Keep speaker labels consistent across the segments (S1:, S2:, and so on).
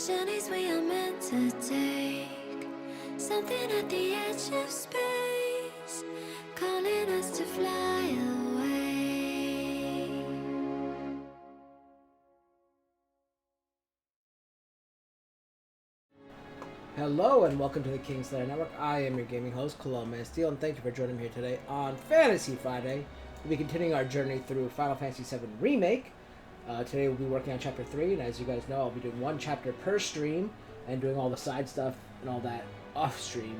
S1: journeys we are meant to take. Something at the edge of space, calling us to fly away.
S2: Hello and welcome to the Kingslayer Network. I am your gaming host, Kalelmanofsteel, and thank you for joining me here today on Fantasy Friday. We'll be continuing our journey through Final Fantasy VII Remake. Today we'll be working on Chapter 3, and as you guys know, I'll be doing one chapter per stream and doing all the side stuff and all that off stream.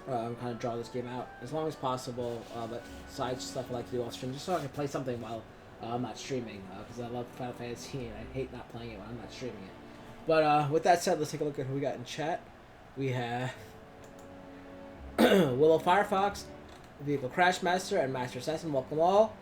S2: I'm kind of draw this game out as long as possible, but side stuff I like to do off stream just so I can play something while I'm not streaming, because I love Final Fantasy and I hate not playing it when I'm not streaming it. But with that said, let's take a look at who we got in chat. We have Willow Firefox, VehicleCrashMaster, and Master Assassin. Welcome all.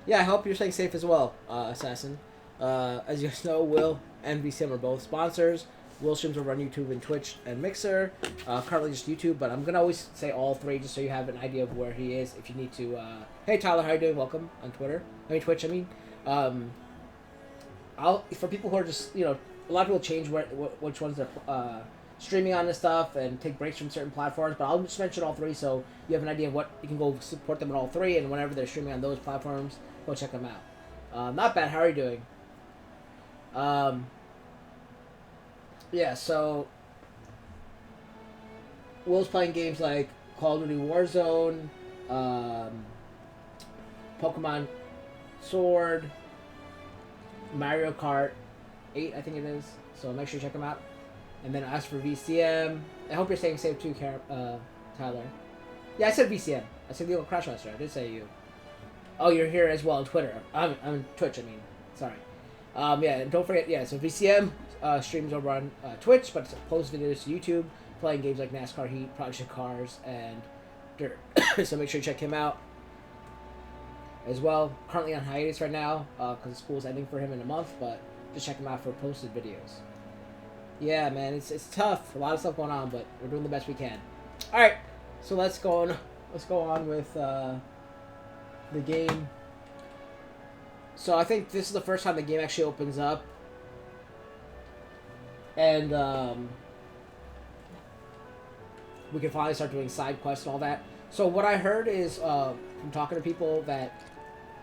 S2: Yeah, I hope you're staying safe as well, Assassin. As you guys know, Will and VCM are both sponsors. Will streams over on YouTube and Twitch and Mixer. Currently just YouTube, but I'm going to always say all three just so you have an idea of where he is if you need to. Hey Tyler, how you doing? Welcome on Twitch, I mean. For people who are just, a lot of people change which ones they're streaming on and stuff and take breaks from certain platforms, but I'll just mention all three so you have an idea of what you can go support them on all three, and whenever they're streaming on those platforms, go check them out. Not bad. How are you doing? Yeah, so Will's playing games like Call of Duty Warzone, Pokemon Sword, Mario Kart 8, I think it is. So make sure you check them out. And then as for VCM, I hope you're staying safe too, Tyler. Yeah, I said VCM. I said VehicleCrashMaster. I did say you. Oh, you're here as well on Twitter. I'm Twitch, I mean. Sorry. Yeah, and don't forget, so VCM streams over on Twitch, but posts videos to YouTube, playing games like NASCAR Heat, Project Cars, and Dirt. So make sure you check him out as well. Currently on hiatus right now, because school's ending for him in a month, but just check him out for posted videos. Yeah, man, it's tough. A lot of stuff going on, but we're doing the best we can. Alright, so let's go on with the game. So I think this is the first time the game actually opens up. And we can finally start doing side quests and all that. So what I heard is, from talking to people, that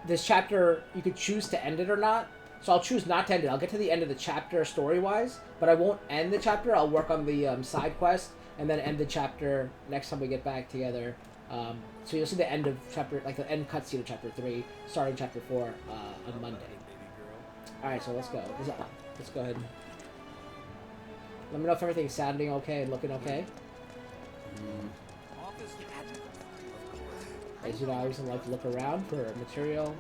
S2: this chapter, you could choose to end it or not. So I'll choose not to end it. I'll get to the end of the chapter story-wise, but I won't end the chapter. I'll work on the side quest and then end the chapter next time we get back together. So you'll see the end of chapter, like the end cutscene of chapter 3, starting chapter 4 on Monday. Alright, so let's go. Let's go ahead. Let me know if everything's sounding okay and looking okay. As you know, I always like to look around for material.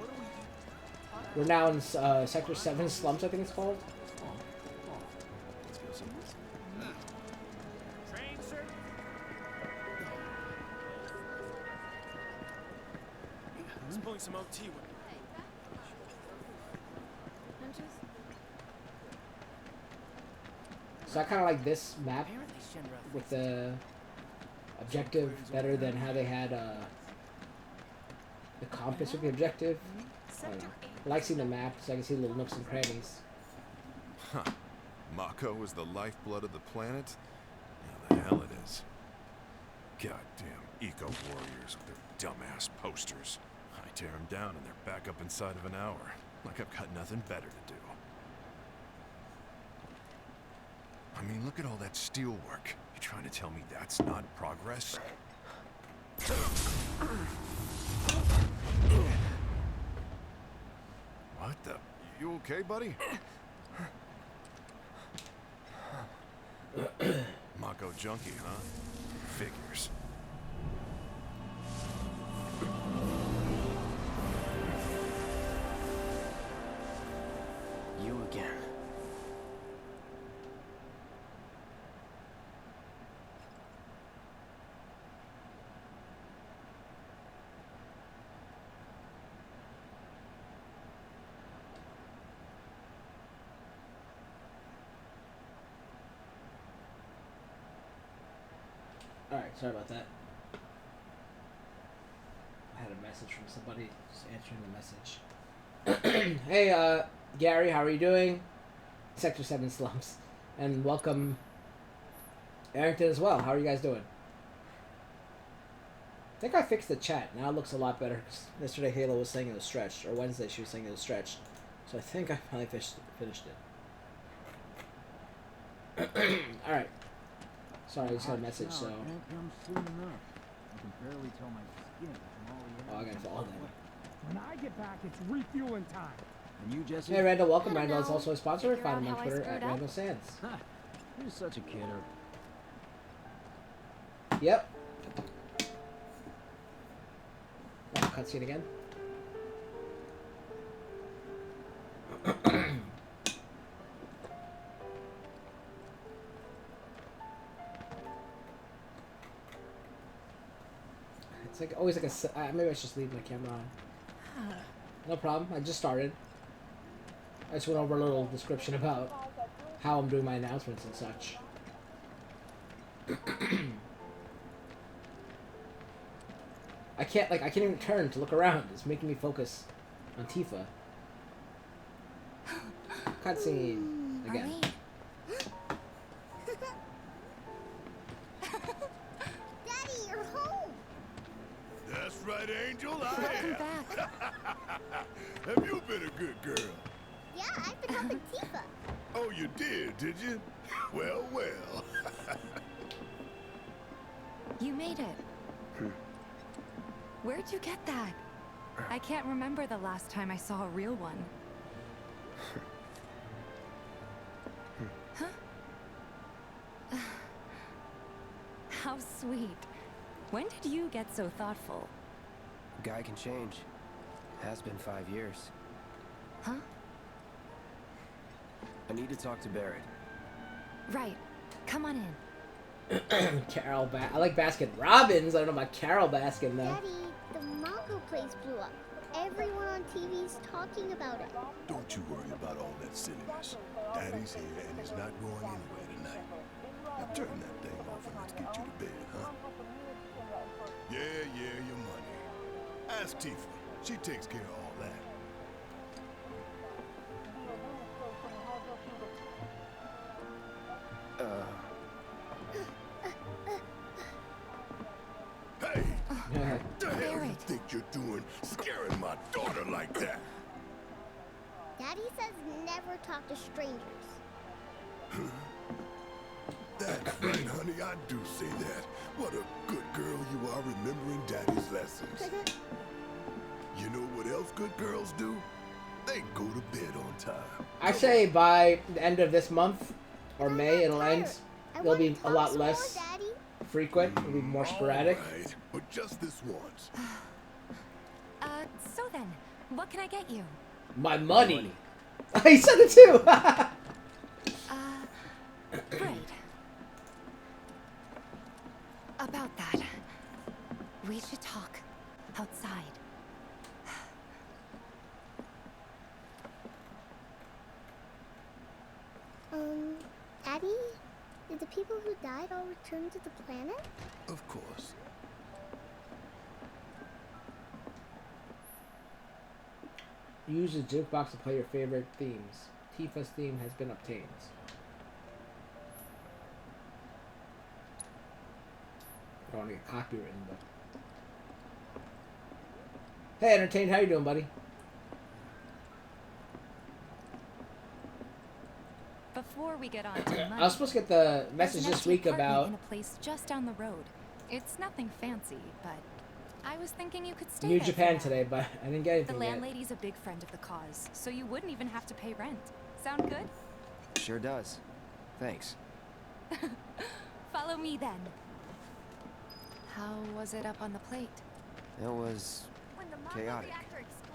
S2: We're now in Sector 7 Slums, I think it's called.
S3: He's pulling some OT with me.
S2: So I kind of like this map with the objective better than how they had the compass with the objective. I like seeing the map so I can see little nooks and crannies.
S4: Huh. Mako is the lifeblood of the planet? Yeah, the hell it is. Goddamn eco-warriors with their dumbass posters. I tear them down and they're back up inside of an hour. Like I've got nothing better to do. I mean, look at all that steel work. You trying to tell me that's not progress? What the? You okay, buddy? Mako junkie, huh? Figures.
S3: You again.
S2: Alright, sorry about that. I had a message from somebody, just answering the message. Hey, Gary, how are you doing? Sector 7 slums. And welcome Arrington as well. How are you guys doing? I think I fixed the chat. Now it looks a lot better. 'Cause yesterday Halo was saying it was stretched. Or Wednesday she was saying it was stretched. So I think I finally finished it. Alright. Sorry, I just got a message, so... Oh, I gotta follow them.
S3: When I get back, it's refueling time.
S5: And you, Jesse?
S2: Hey, Randall, welcome.
S1: I don't
S2: Randall is
S1: know.
S2: also a sponsor.
S1: Figure
S2: Find him
S1: out
S2: on
S1: how I
S2: Twitter
S1: screwed
S2: at
S1: up.
S2: Randall Sands.
S5: Ha! You're such a kidder.
S2: Yep. Oh, cutscene again. It's like always like a. Maybe I should just leave my camera on. No problem. I just started. I just went over a little description about how I'm doing my announcements and such. I can't even turn to look around. It's making me focus on Tifa. Cutscene again.
S6: Daddy, you're home.
S4: That's right, Angel. I
S1: Welcome
S4: am.
S1: back.
S4: Have you been a good girl?
S6: Yeah, I've been helping Tifa.
S4: Oh, you did you? Well, well.
S7: You made it. Where'd you get that? I can't remember the last time I saw a real one. Huh? How sweet. When did you get so thoughtful?
S5: Guy can change. Has been 5 years.
S7: Huh?
S5: I need to talk to Barrett.
S7: Right. Come on in.
S2: Carol I like Baskin Robbins. I don't know about Carol Baskin though.
S6: Daddy, the manga place blew up. Everyone on TV's talking about it.
S4: Don't you worry about all that silliness. Daddy's here and he's not going anywhere tonight. Now turn that thing off and let's get you to bed, huh? Yeah, your money. Ask Tifa. She takes care of all that. Hey! What the hell you
S7: Barrett.
S4: think you're doing scaring my daughter like that?
S6: Daddy says never talk to strangers.
S4: That's right, honey. I do say that. What a good girl you are remembering Daddy's lessons. You know what else good girls do? They go to bed on time.
S2: I say by the end of this month or May, it'll end. It'll be a lot less
S6: Daddy.
S2: frequent. It'll be more sporadic.
S4: All right, but just this once.
S7: So then, what can I get you?
S2: My money. He said it too.
S7: Right. About that, we should talk outside.
S6: Daddy, did the people who died all return to the planet?
S4: Of course.
S2: Use the jukebox to play your favorite themes. Tifa's theme has been obtained. I don't want to get copywritten, but. Hey, Entertained, how you doing, buddy?
S7: Before we get on to money,
S2: I was supposed to get the message
S7: there's an
S2: this
S7: empty
S2: week
S7: apartment
S2: about.
S7: in a place just down the road. It's nothing fancy, but I was thinking you could stay
S2: New
S7: there
S2: Japan
S7: for now.
S2: today, but I didn't get
S7: The
S2: anything yet.
S7: landlady's a big friend of the cause, so you wouldn't even have to pay rent. Sound good?
S5: Sure does. Thanks.
S7: Follow me then. How was it up on the plate?
S5: It was chaotic.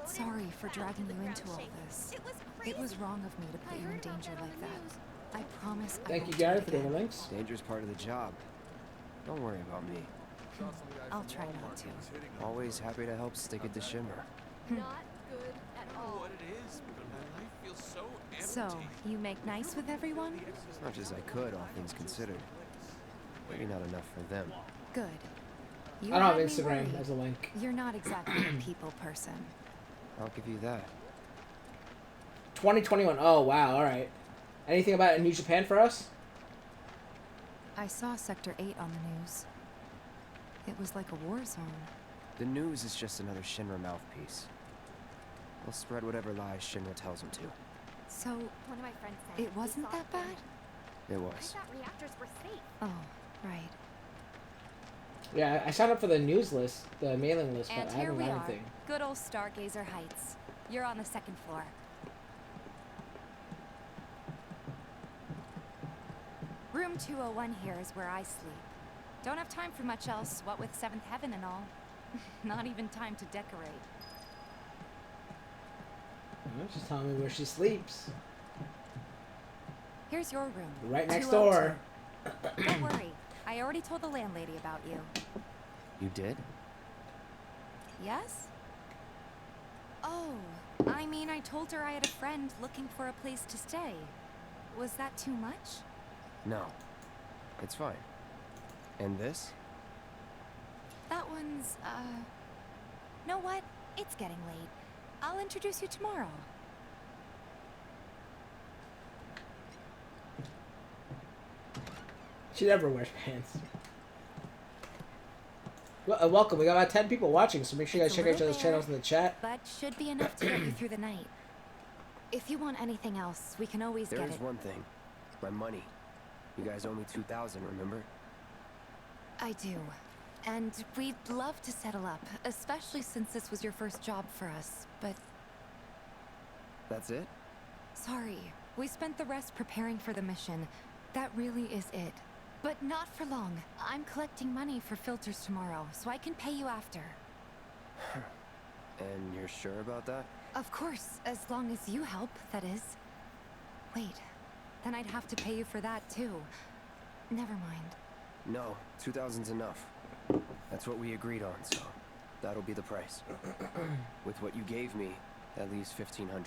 S7: Sorry for dragging you into all this. It was wrong of me to put you in danger like that. I promise I
S2: Thank
S7: won't
S2: you,
S7: do it
S2: Gary, for doing the
S7: again.
S2: links.
S5: Danger's part of the job. Don't worry about me.
S7: I'll try not to.
S5: Always happy to help stick it to Shimmer.
S7: So, you make nice with everyone?
S5: As much as I could, all things considered. Maybe not enough for them.
S7: Good. You
S2: I don't have
S7: had me
S2: Instagram
S7: worried.
S2: as a link.
S7: You're not exactly a people person.
S5: I'll give you that.
S2: 2021. Oh, wow. All right. Anything about New Japan for us?
S7: I saw Sector 8 on the news. It was like a war zone.
S5: The news is just another Shinra mouthpiece. They'll spread whatever lies Shinra tells them to.
S7: So,
S6: One of my friends said
S7: it wasn't that bad?
S5: It
S6: I
S5: was.
S6: thought reactors were safe.
S7: Oh, right.
S2: Yeah, I signed up for the news list, the mailing list, but
S7: And
S2: I
S7: here
S2: haven't
S7: we
S2: got
S7: are.
S2: anything.
S7: Good old Stargazer Heights. You're on the second floor. Room 201 here is where I sleep. Don't have time for much else, what with Seventh Heaven and all. Not even time to decorate.
S2: Oh, she's telling me where she sleeps.
S7: Here's your room.
S2: Right next
S7: 202.
S2: door.
S7: Don't worry. I already told the landlady about you.
S5: You did?
S7: Yes? Oh, I mean, I told her I had a friend looking for a place to stay. Was that too much?
S5: No. It's fine. And this?
S7: That one's, know what? It's getting late. I'll introduce you tomorrow.
S2: She never wears pants. Well, welcome. We got about 10 people watching, so make sure you guys
S7: It's a
S2: check out each
S7: little
S2: other's channels in the chat.
S7: But should be enough to get you through the night. If you want anything else, we can always
S5: There
S7: get
S5: is
S7: it.
S5: one thing. My money. You guys owe me 2,000, remember?
S7: I do. And we'd love to settle up, especially since this was your first job for us, but
S5: That's it?
S7: sorry. We spent the rest preparing for the mission. That really is it. But not for long. I'm collecting money for filters tomorrow, so I can pay you after.
S5: And you're sure about that?
S7: Of course, as long as you help, that is. Wait, then I'd have to pay you for that too. Never mind.
S5: No, 2,000's enough. That's what we agreed on, so that'll be the price. With what you gave me, that leaves 1,500.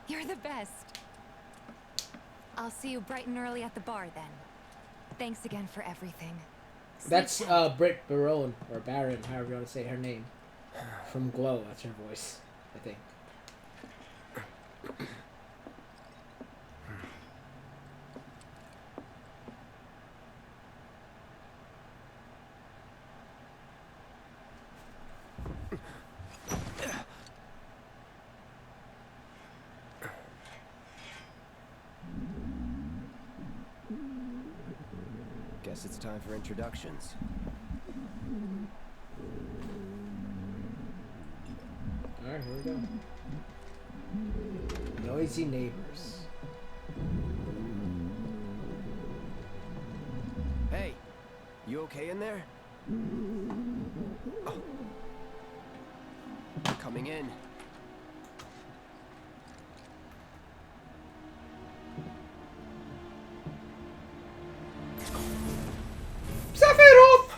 S7: You're the best. I'll see you bright and early at the bar then. Thanks again for everything. Sleep
S2: That's
S7: tight.
S2: Britt Barone, or Baron, however you want to say her name. From Glow, that's her voice, I think.
S5: Guess it's time for introductions.
S2: Alright, here we go. Noisy neighbors.
S5: Hey, you okay in there? Oh. Coming in.
S2: Sephiroth!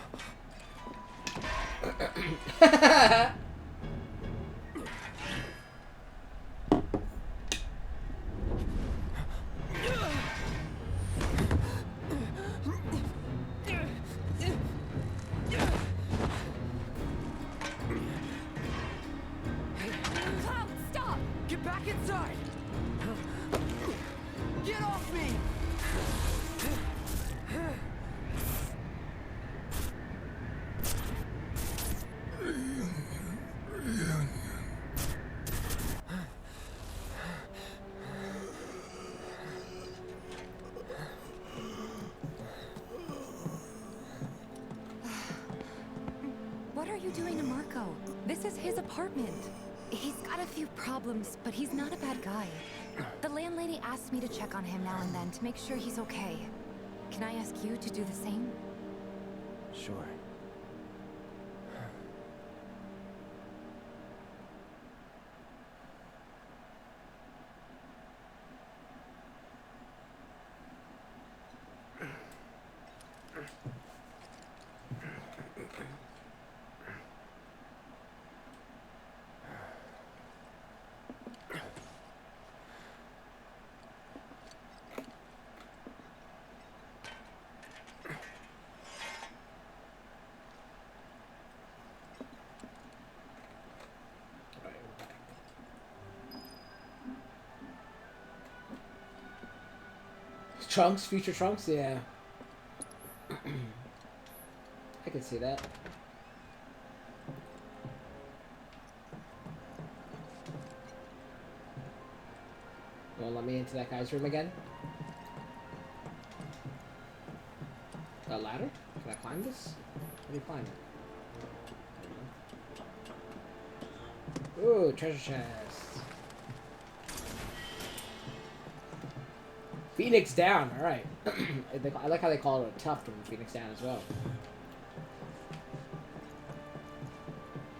S7: Cloud, stop!
S5: Get back inside! Get off me!
S7: What are you doing to Marco? This is his apartment. He's got a few problems, but he's not a bad guy. The landlady asked me to check on him now and then to make sure he's okay. Can I ask you to do the same?
S5: Sure.
S2: Trunks, future Trunks, yeah. I can see that. Well, let me into that guy's room again. A ladder? Can I climb this? How do you climb it? Ooh, treasure chest. Phoenix down, alright. I like how they call it a tuft when Phoenix down as well.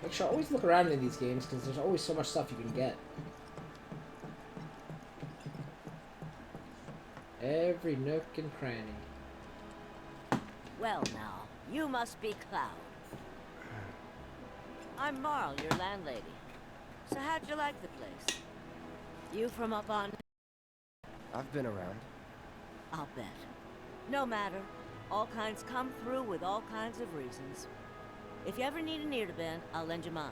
S2: Make sure always look around in these games because there's always so much stuff you can get. Every nook and cranny.
S8: Well now, you must be Cloud. I'm Marl, your landlady. So how'd you like the place? You from up on...
S5: I've been around.
S8: I'll bet. No matter. All kinds come through with all kinds of reasons. If you ever need an ear to bend, I'll lend you mine.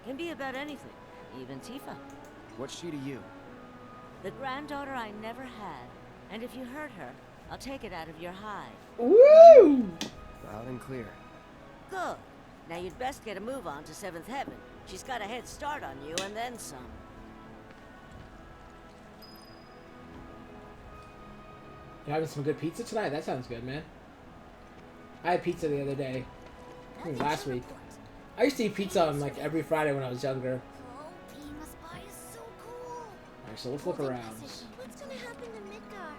S8: Can be about anything, even Tifa.
S5: What's she to you?
S8: The granddaughter I never had. And if you hurt her, I'll take it out of your hide.
S2: Woo!
S5: Loud and clear.
S8: Good. Now you'd best get a move on to 7th Heaven. She's got a head start on you and then some.
S2: You're having some good pizza tonight? That sounds good, man. I had pizza the other day. I think last week. I used to eat pizza on like every Friday when I was younger. Alright, so let's look around.
S6: What's gonna happen to Midgar?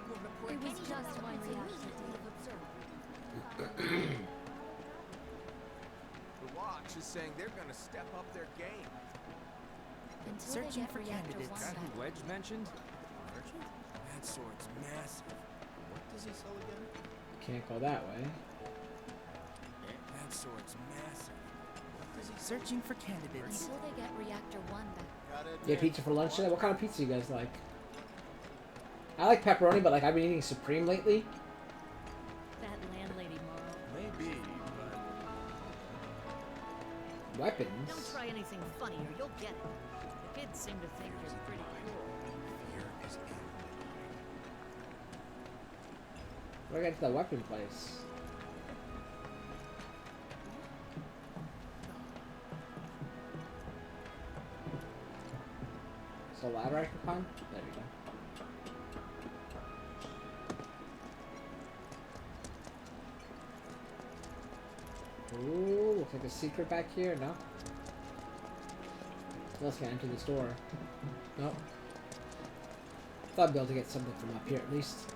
S7: It was just one
S9: The Watch is saying they're gonna step up their game.
S7: Searching for candidates.
S3: That who Wedge mentioned?
S9: Merchant? That sword's massive. What does he sell again?
S2: Can't go that way.
S9: That sword's massive. What does he sell?
S10: Searching for candidates.
S7: Until they get reactor 1 back.
S2: You had pizza for lunch today? What kind of pizza you guys like? I like pepperoni, but like I've been eating Supreme lately.
S8: That landlady, Marl.
S9: Maybe, but...
S2: Weapons?
S8: Don't try anything funny or you'll get it. The kids seem to think you're pretty cool.
S9: Fear is in
S2: Where do I get to the weapon place? So ladder I can climb? There we go. Ooh, looks like a secret back here. No? Let's get into this door. Nope. Thought I'd be able to get something from up here at least.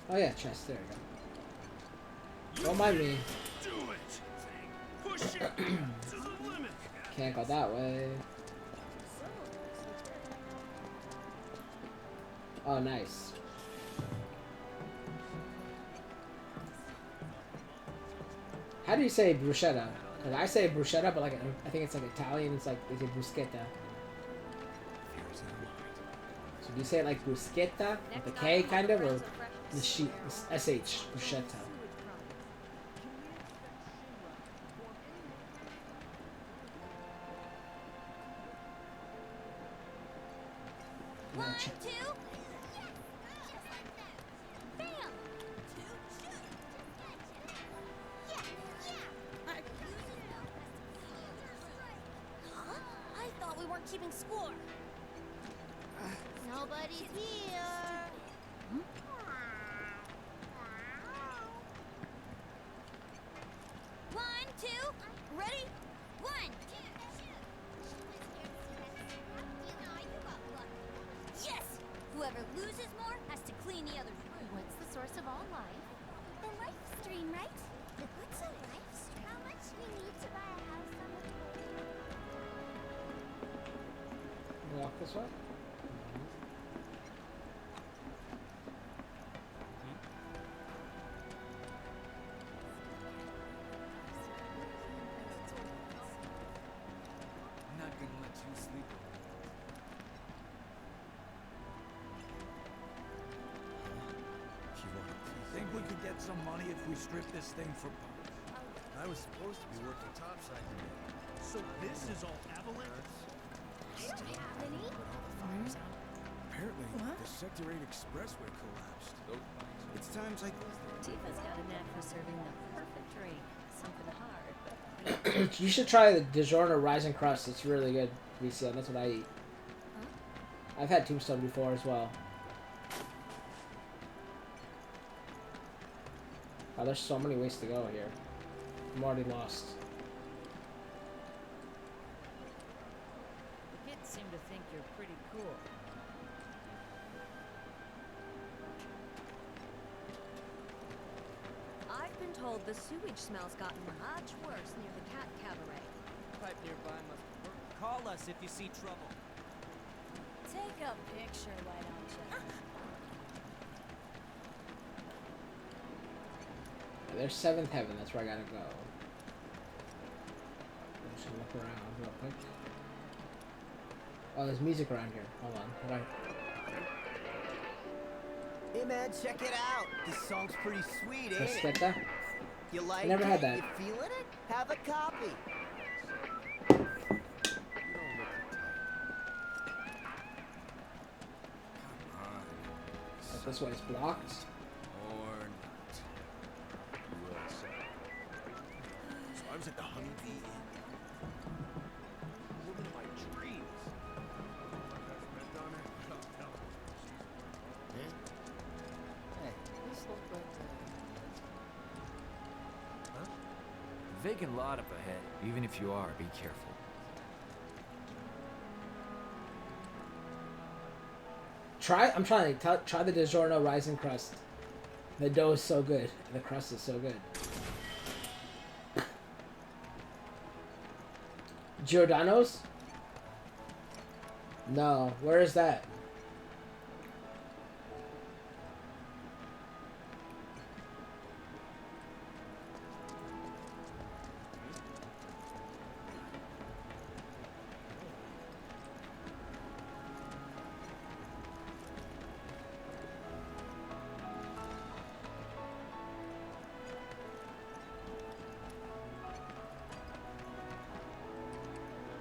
S2: Oh yeah, chest. There we go. Don't mind me.
S4: Do it! Push it to the limit!
S2: Can't go that way. Oh, nice. How do you say bruschetta? Like, I say bruschetta, but like I think it's like Italian. It's like they say bruschetta. So do you say it like bruschetta with the K kind of, or the sheet SH bruschetta?
S6: One, two. Bam! Huh? I thought we weren't keeping score. Nobody's here. One, two, ready? One, two, yes! Whoever loses more has to clean the other's room. What's the source of all life? The life stream, right? What's a life stream? How much do we need to buy a house on the coast?
S2: Walk this way.
S9: I'm not gonna let you sleep.
S3: Think we could get some money if we strip this thing for parts?
S9: I was supposed to be working topside today.
S4: So this is all avalanche?
S6: Any?
S10: Fires out.
S9: Apparently, the Sector 8 expressway collapsed. It's times like this.
S8: Tifa's got a knack for serving the perfect drink. Something hard, but
S2: You should try the DiGiorno Rising Crust. It's really good. VCM. That's what I eat. I've had Tombstone before as well. Oh, there's so many ways to go here. I'm already lost.
S8: the kids seem to think you're pretty cool. I've been told the sewage smell's gotten much worse near the cat cabaret.
S10: Pipe nearby must work. Call us if you see trouble.
S6: Take a picture, why don't you?
S2: There's Seventh Heaven. That's where I gotta go. I'm just gonna look around real quick. Oh, there's music around here. Hold on. Hold on.
S11: Hey man, check it out. This song's pretty sweet, ain't it?
S2: That?
S11: You like
S2: never
S11: it?
S2: had that.
S11: You feeling it? Have a copy.
S9: You don't look the type. Come on.
S2: But this way is blocked.
S9: Or not. You will say. So I was at the Honeybee Inn. Woman of my dreams.
S11: Hey, this look like
S10: Vacant lot up ahead. Even if you are, be careful.
S2: I'm trying to try the DiGiorno Rising Crust. The dough is so good. The crust is so good. Giordano's? No. Where is that?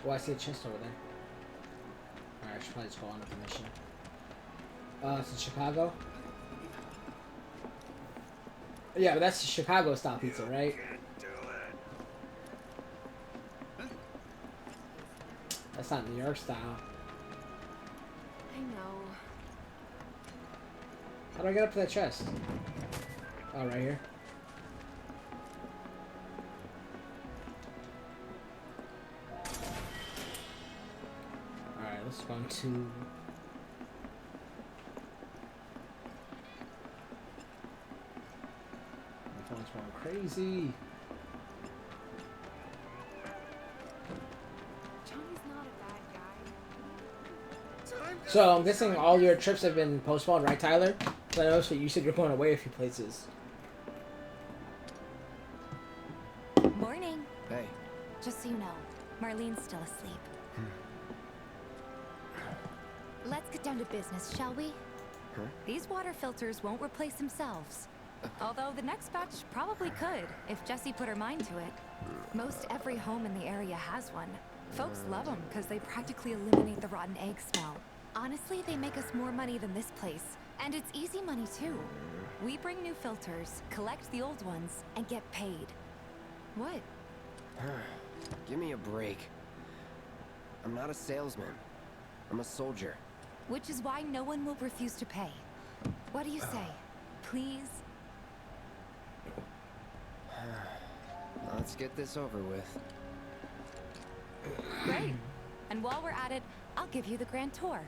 S2: Oh, I see a chest over there. Alright, I should probably just go on with the mission. It's in Chicago? Yeah, but that's Chicago style pizza, right? That's not New York style.
S7: I know.
S2: How do I get up to that chest? Oh, right here. Alright, let's go to... My phone's going crazy.
S7: Johnny's not a bad guy.
S2: So, I'm guessing all your trips have been postponed, right, Tyler? So I noticed that you said you're going away a few places.
S7: Morning.
S5: Hey.
S7: Just so you know, Marlene's still asleep. Let's get down to business, shall we?
S5: Huh?
S7: These water filters won't replace themselves. Although the next batch probably could, if Jessie put her mind to it. Most every home in the area has one. Folks love them because they practically eliminate the rotten egg smell. Honestly, they make us more money than this place. And it's easy money too. We bring new filters, collect the old ones, and get paid. What?
S5: Give me a break. I'm not a salesman. I'm a soldier.
S7: Which is why no one will refuse to pay. What do you say? Please?
S5: Let's get this over with.
S7: Great. And while we're at it, I'll give you the grand tour.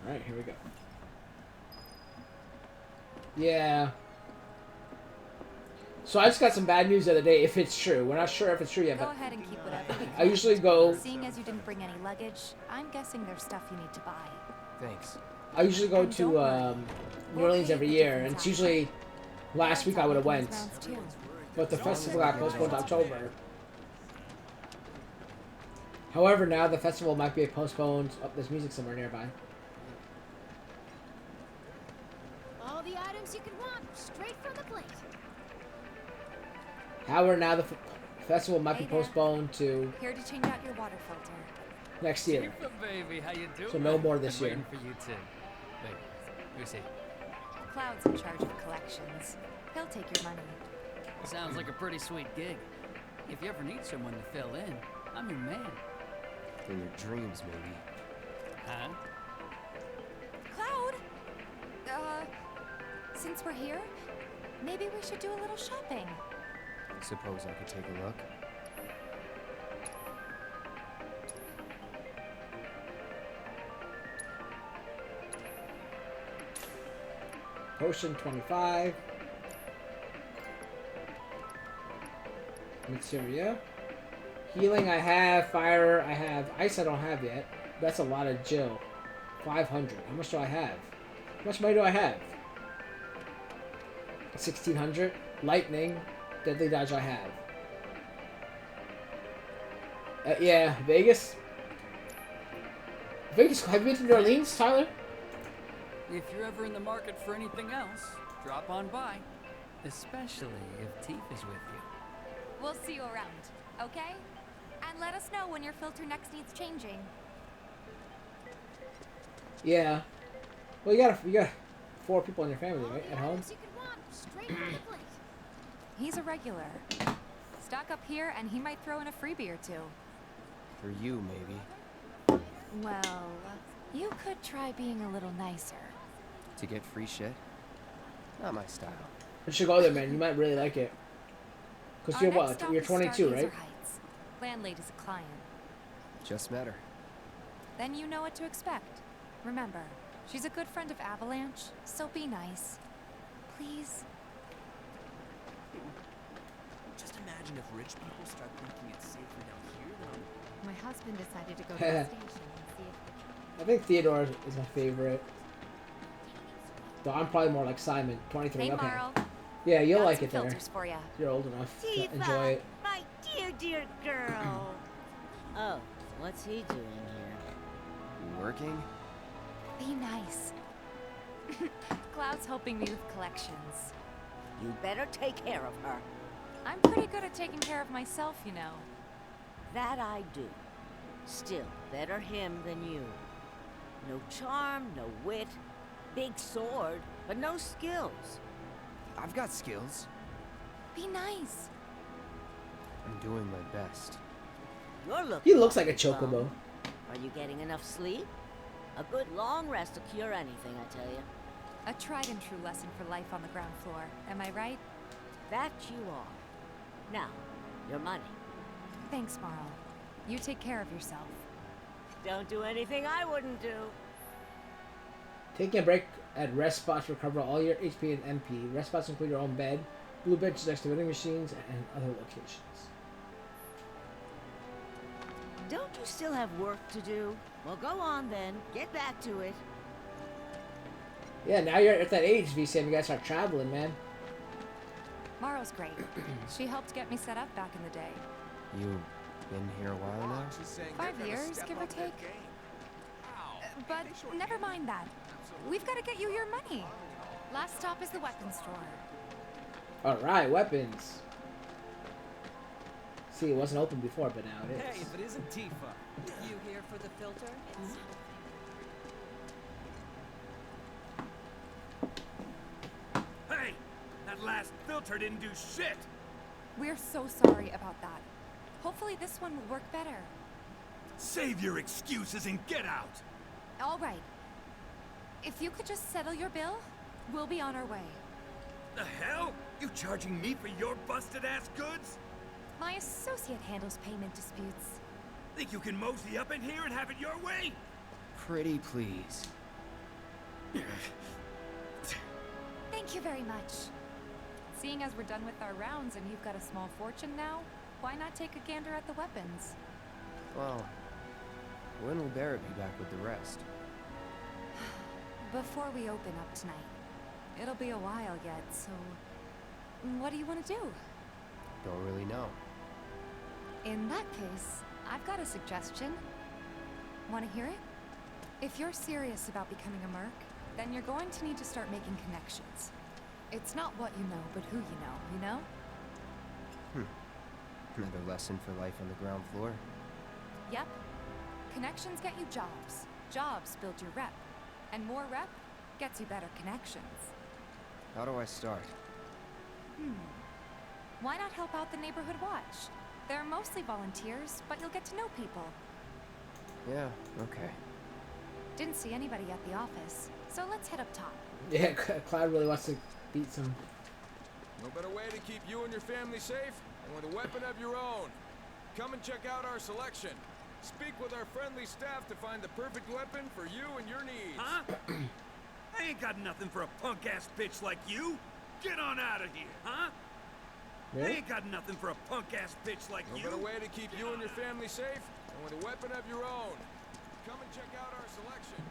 S2: Alright, here we go. Yeah. So I just got some bad news the other day, if it's true. We're not sure if it's true yet,
S7: Go
S2: but
S7: ahead and keep whatever you
S2: I usually go...
S7: Seeing as you didn't bring any luggage, I'm guessing there's stuff you need to buy.
S5: Thanks.
S2: I usually go
S7: And
S2: to
S7: don't worry.
S2: New Orleans
S7: We'll
S2: every
S7: pay
S2: year,
S7: the
S2: and it's
S7: difference
S2: usually... Last week I would have went,
S7: Rounds too.
S2: but the festival got postponed to October. However, now the festival might be postponed... Oh, there's music somewhere nearby.
S6: All the items you could want, straight from the plate.
S2: However, now the festival might be
S7: Hey there.
S2: postponed to...
S7: Here to change out your water filter.
S2: next year.
S10: Tifa, baby, how you doing?
S2: So no more this
S10: I'm
S2: year.
S10: waiting for you too. Wait, who's he?
S7: Cloud's in charge of collections. He'll take your money.
S10: Sounds like a pretty sweet gig. If you ever need someone to fill in, I'm your man.
S5: In your dreams, maybe.
S10: Huh?
S7: Cloud! Since we're here, maybe we should do a little shopping.
S5: Suppose I could take a look?
S2: Potion 25. Materia. Healing I have. Fire I have. Ice I don't have yet. That's a lot of Jill. 500. How much do I have? How much money do I have? 1600. Lightning. Deadly dodge I have. Yeah, Vegas. Vegas, have you been to New Orleans, Tyler?
S10: If you're ever in the market for anything else, drop on by. Especially if Tifa's with you.
S7: We'll see you around, okay? And let us know when your filter next needs changing.
S2: Yeah. Well, you got 4 people in your family, right? At home?
S6: You could want straight from the plate.
S7: He's a regular. Stock up here and he might throw in a freebie or two.
S5: For you, maybe.
S7: Well, you could try being a little nicer.
S5: To get free shit? Not my style.
S2: You should go there, man. You might really like it. Because
S7: Our
S2: you're
S7: next
S2: what?
S7: stop
S2: You're
S7: is
S2: 22,
S7: Stargazer
S2: right?
S7: Heights. Landlady's a client.
S5: Just met her.
S7: Then you know what to expect. Remember, she's a good friend of Avalanche, so be nice. Please.
S11: Just imagine if rich people start thinking it's safer down here than on...
S7: My husband decided to go to the station and see if...
S2: I think Theodore is my favorite. Though I'm probably more like Simon. 23.
S7: Hey,
S2: Okay.
S7: Marl.
S2: Yeah, you'll
S7: Got
S2: like
S7: some
S2: it there.
S7: filters for ya.
S2: You're old enough to
S8: Tifa,
S2: enjoy it.
S8: my dear, dear girl. Oh, what's he doing here?
S5: Working?
S7: Be nice. Cloud's helping me with collections.
S8: You better take care of her.
S7: I'm pretty good at taking care of myself, you know.
S8: That I do. Still, better him than you. No charm, no wit. Big sword, but no skills.
S5: I've got skills.
S7: Be nice.
S5: I'm doing my best.
S8: You're looking
S2: He looks like a
S8: awfully
S2: chocobo.
S8: bummed. Are you getting enough sleep? A good long rest will cure anything, I tell you.
S7: A tried and true lesson for life on the ground floor. Am I right?
S8: That you are. Now, your money.
S7: Thanks, Marl. You take care of yourself.
S8: Don't do anything I wouldn't do.
S2: Taking a break at rest spots to recover all your HP and MP. Rest spots include your own bed, blue benches next to vending machines, and other locations.
S8: Don't you still have work to do? Well, go on then. Get back to it.
S2: Yeah, now you're at that age, VCM. You gotta start traveling, man.
S7: Marl's great. She helped get me set up back in the day.
S5: You been here a while now?
S7: 5 years, give or take. But never mind that. We've got to get you your money. Last stop is the weapons store.
S2: Alright, weapons. See, it wasn't open before, but now it is.
S10: Hey, if it isn't Tifa. You here for the filter?
S3: Hey! That last filter didn't do shit!
S7: We're so sorry about that. Hopefully this one will work better.
S3: Save your excuses and get out!
S7: All right. If you could just settle your bill, we'll be on our way.
S3: The hell? You charging me for your busted-ass goods?
S7: My associate handles payment disputes.
S3: Think you can mosey up in here and have it your way?
S5: Pretty please.
S7: Thank you very much. Seeing as we're done with our rounds and you've got a small fortune now, why not take a gander at the weapons?
S5: Well, when will Barrett be back with the rest?
S7: Before we open up tonight. It'll be a while yet, so... What do you want to do?
S5: Don't really know.
S7: In that case, I've got a suggestion. Want to hear it? If you're serious about becoming a merc, then you're going to need to start making connections. It's not what you know, but who you know?
S5: Another lesson for life on the ground floor.
S7: Yep. Connections get you jobs. Jobs build your rep. And more rep gets you better connections.
S5: How do I start?
S7: Why not help out the neighborhood watch? They're mostly volunteers, but you'll get to know people.
S5: Yeah, okay.
S7: Didn't see anybody at the office, so let's head up top.
S2: Yeah, Cloud really wants to beat some.
S9: No better way to keep you and your family safe than with a weapon of your own. Come and check out our selection. Speak with our friendly staff to find the perfect weapon for you and your needs.
S3: Huh? I ain't got nothing for a punk-ass bitch like you. Get on out of here, huh? I
S2: Really?
S3: ain't got nothing for a punk-ass bitch like
S9: No
S3: you.
S9: better way to keep you and your family safe than with a weapon of your own. Come and check out our selection.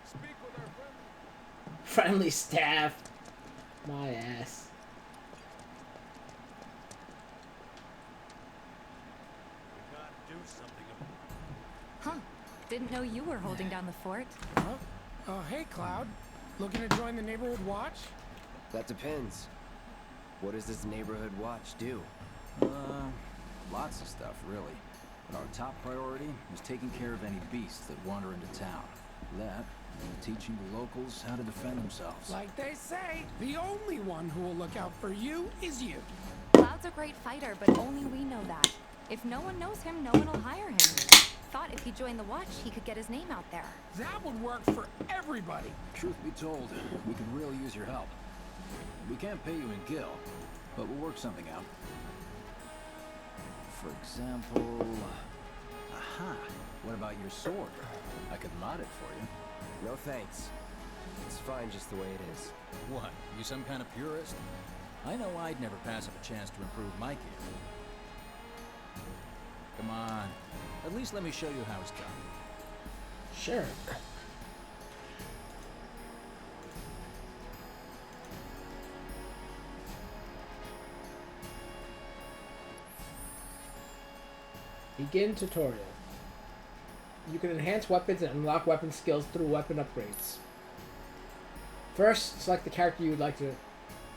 S9: Speak with our friendly...
S2: Friendly staff. My ass.
S3: We gotta do something about
S7: Huh. Didn't know you were holding down the fort.
S12: Oh, hey, Cloud. Looking to join the neighborhood watch?
S5: That depends. What does this neighborhood watch do?
S13: Lots of stuff, really. But our top priority is taking care of any beasts that wander into town. That, and teaching the locals how to defend themselves.
S12: Like they say, the only one who will look out for you is you.
S7: Cloud's a great fighter, but only we know that. If no one knows him, no one will hire him. Thought if he joined the watch, he could get his name out there.
S12: That would work for everybody.
S13: Truth be told, we could really use your help. We can't pay you in gil, but we'll work something out. For example... Aha! What about your sword? I could mod it for you.
S5: No thanks. It's fine just the way it is.
S13: What? You some kind of purist? I know I'd never pass up a chance to improve my gear. Come on. At least let me show you how it's done.
S2: Sure. Begin tutorial. You can enhance weapons and unlock weapon skills through weapon upgrades. First, select the character you would like to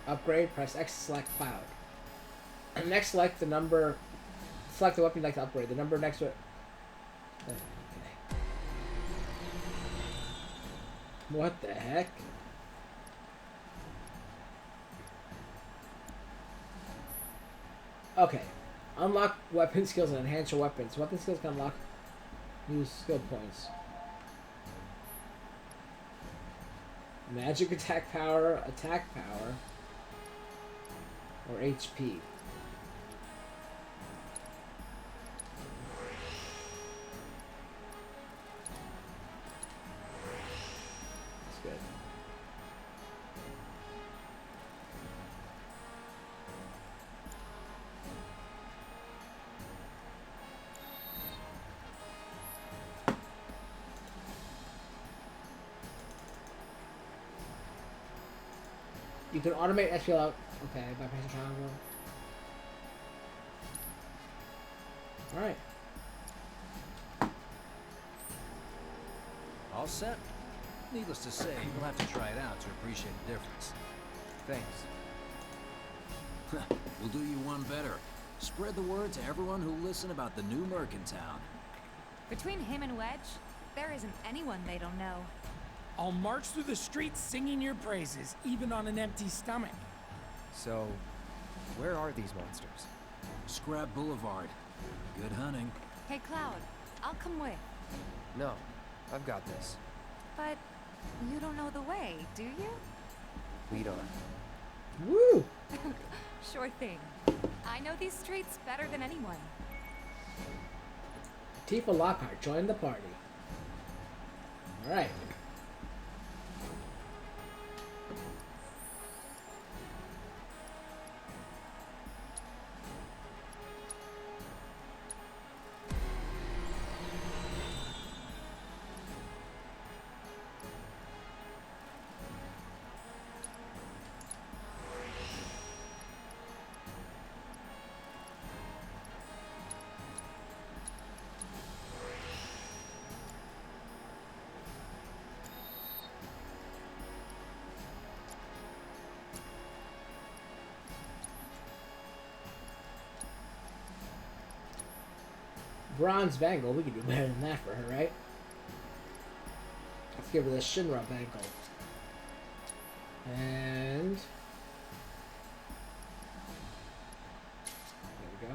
S2: upgrade. Press X to select Cloud. And next, select the number. Select the weapon you'd like to upgrade. The number next to it. Okay. What the heck? Okay. Unlock weapon skills and enhance your weapons. Weapon skills can unlock new skill points. Magic attack power, or HP. That's good. You can automate SPL out. Okay, by pressing triangle. Alright.
S13: All set? Needless to say, you'll have to try it out to appreciate the difference.
S5: Thanks.
S13: We'll do you one better. Spread the word to everyone who'll listen about the new merc in town.
S7: Between him and Wedge, there isn't anyone they don't know.
S12: I'll march through the streets singing your praises, even on an empty stomach.
S5: So, where are these monsters?
S13: Scrap Boulevard. Good hunting.
S7: Hey, Cloud, I'll come with.
S5: No, I've got this.
S7: But you don't know the way, do you?
S5: Lead on.
S2: Woo!
S7: Sure thing. I know these streets better than anyone.
S2: Tifa Lockhart joined the party. Alright. bronze bangle. We can do better than that for her, right? Let's give her the Shinra bangle. And there we go.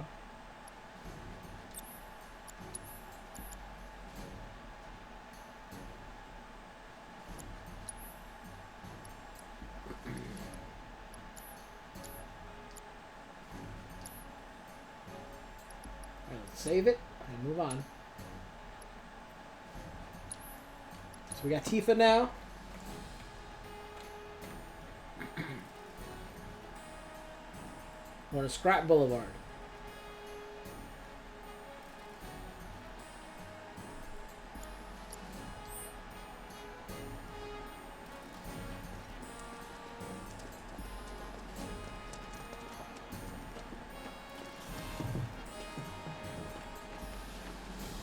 S2: Alright, let's save it and move on. So we got Tifa now. We're on Scrap Boulevard.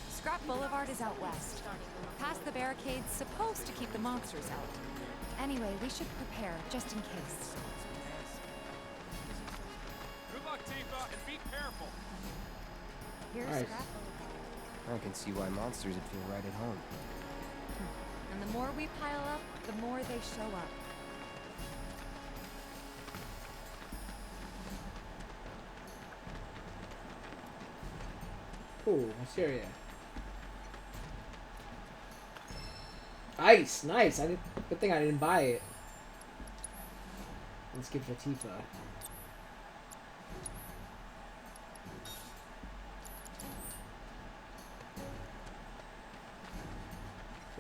S7: Scrap Boulevard is out west. Past the barricades, supposed to keep the monsters out. Anyway, we should prepare, just in case.
S9: Good luck, Tifa, and be careful.
S7: Here's
S2: Nice.
S7: Scrap Boulevard.
S5: I can see why monsters would feel right at home.
S7: And the more we pile up, the more they show up.
S2: Ooh, Wisteria. Ice, nice. Good thing I didn't buy it. Let's give it to Tifa.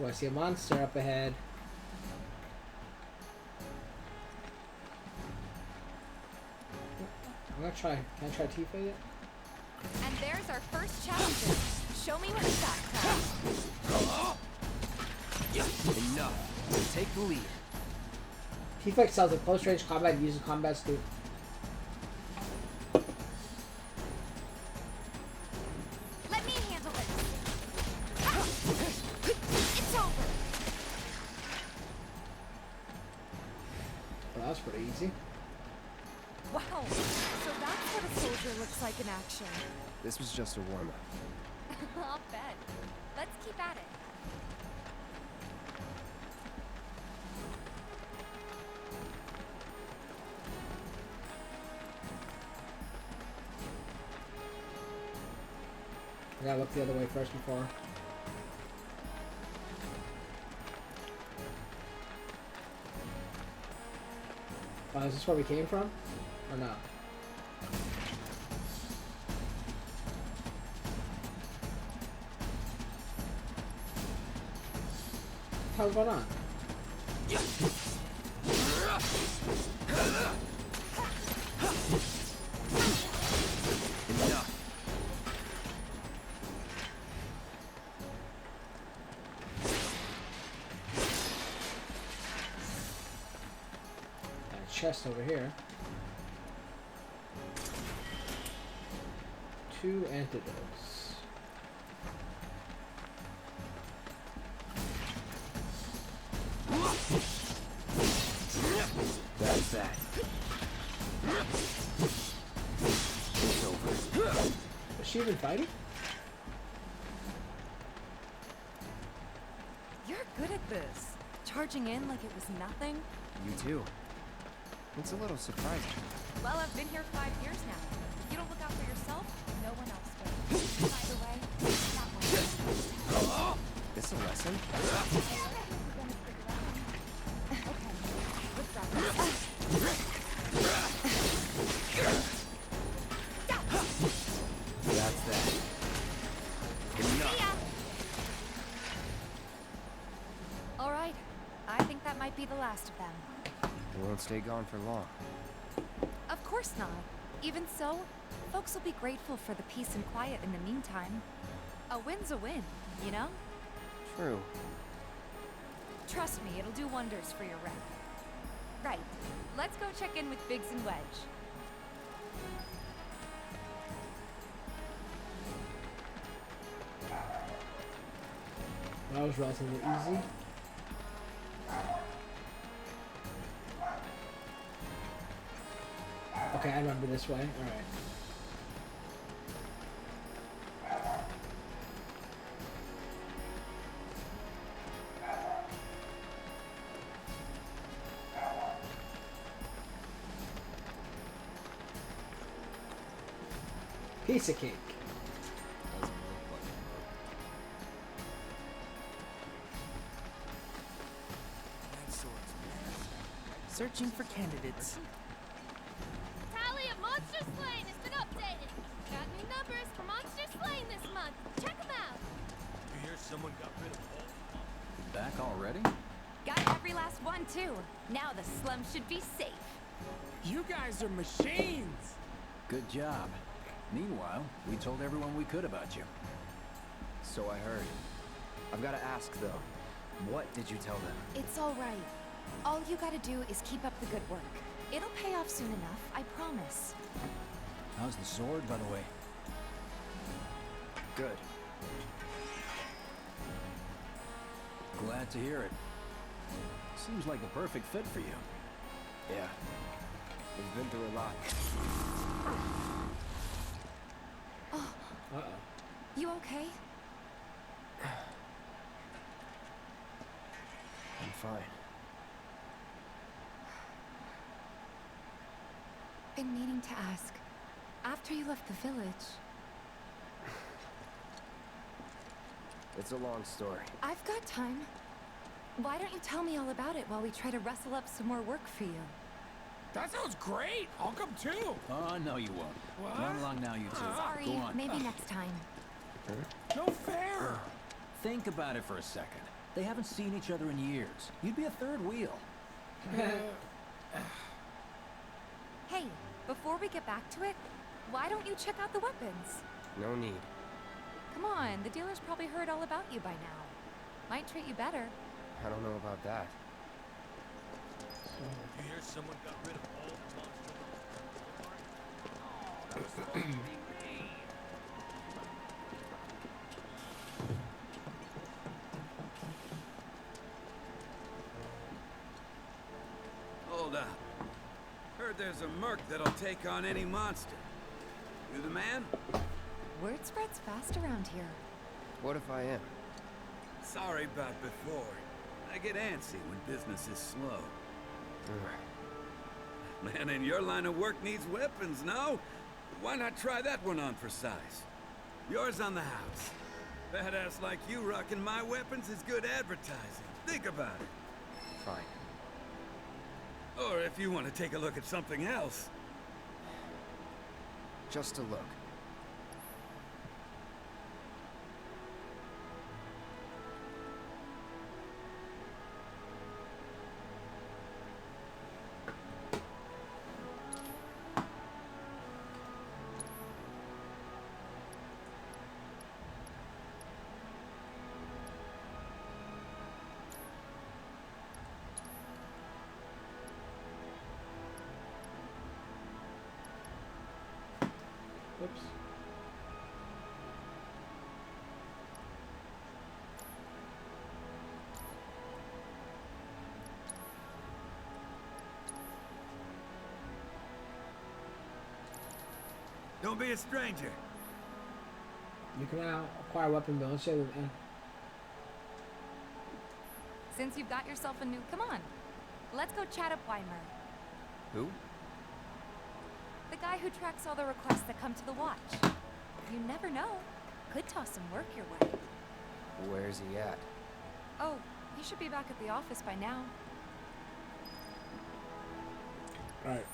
S2: Oh, I see a monster up ahead. I'm gonna try. Can I try Tifa yet?
S7: And there's our first challenger. Show me what you got, Crash.
S5: Enough. Take the lead.
S2: Tifa excels at close range combat and uses combat scoop.
S6: Let me handle this. It's over.
S2: Well, that was pretty easy.
S7: Wow, so that's what a soldier looks like in action.
S5: This was just a warm-up.
S7: I'll bet. Let's keep at it.
S2: I gotta look the other way first before. Is this where we came from? Or not? What's going on?
S5: Enough.
S2: Got a chest over here. 2 antidotes.
S5: That's that. It's over.
S2: Is she even fighting?
S7: You're good at this. Charging in like it was nothing.
S5: You too. It's a little surprising.
S7: Well, I've been here 5 years now. If you don't look out for yourself, no one else will. By the way, that one.
S5: This a lesson?
S7: Okay, let's wrap this.
S5: That's that. Enough.
S7: All right, I think that might be the last of them.
S5: We won't stay gone for long.
S7: Of course not. Even so, folks will be grateful for the peace and quiet in the meantime. A win's a win, you know?
S5: True.
S7: Trust me, it'll do wonders for your rep. Right, let's go check in with Biggs and Wedge.
S2: That was relatively easy. Okay, I remember this way. Alright. Piece of cake.
S9: Doesn't look like a merc.
S11: That sword's massive. Searching for candidates.
S6: Tally of monster slain has been updated. Got new numbers for monster slain this month. Check them out.
S3: You hear someone got rid of all?
S13: Back already?
S7: Got every last one, too. Now the slum should be safe.
S12: You guys are machines.
S13: Good job. Meanwhile, we told everyone we could about you.
S5: So I heard. I've got to ask, though. What did you tell them?
S7: It's all right. All you gotta do is keep up the good work. It'll pay off soon enough, I promise.
S13: How's the sword, by the way?
S5: Good.
S13: Glad to hear it. Seems like the perfect fit for you.
S5: Yeah. We've been through a lot.
S2: Uh-oh.
S7: You okay?
S5: I'm fine.
S7: Been meaning to ask. After you left the village...
S5: It's a long story.
S7: I've got time. Why don't you tell me all about it while we try to rustle up some more work for you?
S12: That sounds great. I'll come too.
S13: Oh, no you won't.
S12: What?
S13: Run along now, you two.
S7: Sorry,
S13: Go on.
S7: maybe next time.
S12: No fair.
S13: Think about it for a second. They haven't seen each other in years. You'd be a third wheel.
S7: Hey, before we get back to it, why don't you check out the weapons?
S5: No need.
S7: Come on, the dealer's probably heard all about you by now. Might treat you better.
S5: I don't know about that.
S3: You hear someone got rid of all the monster? Oh, that was supposed to be me. Hold up. Heard there's a merc that'll take on any monster. You the man?
S7: Word spreads fast around here.
S5: What if I am?
S3: Sorry about before. I get antsy when business is slow. Man in your line of work needs weapons, no? Why not try that one on for size? Yours on the house. Badass like you rocking my weapons is good advertising. Think about it.
S5: Fine.
S3: Or if you want to take a look at something else.
S5: Just a look.
S2: Oops.
S3: Don't be a stranger.
S2: You can now acquire weapon build. Share with
S7: Since you've got yourself a new... Come on. Let's go chat up Weimer.
S5: Who?
S7: The guy who tracks all the requests that come to the watch. You never know. Could toss some work your way.
S5: Where's he at?
S7: Oh, he should be back at the office by now.
S2: Alright.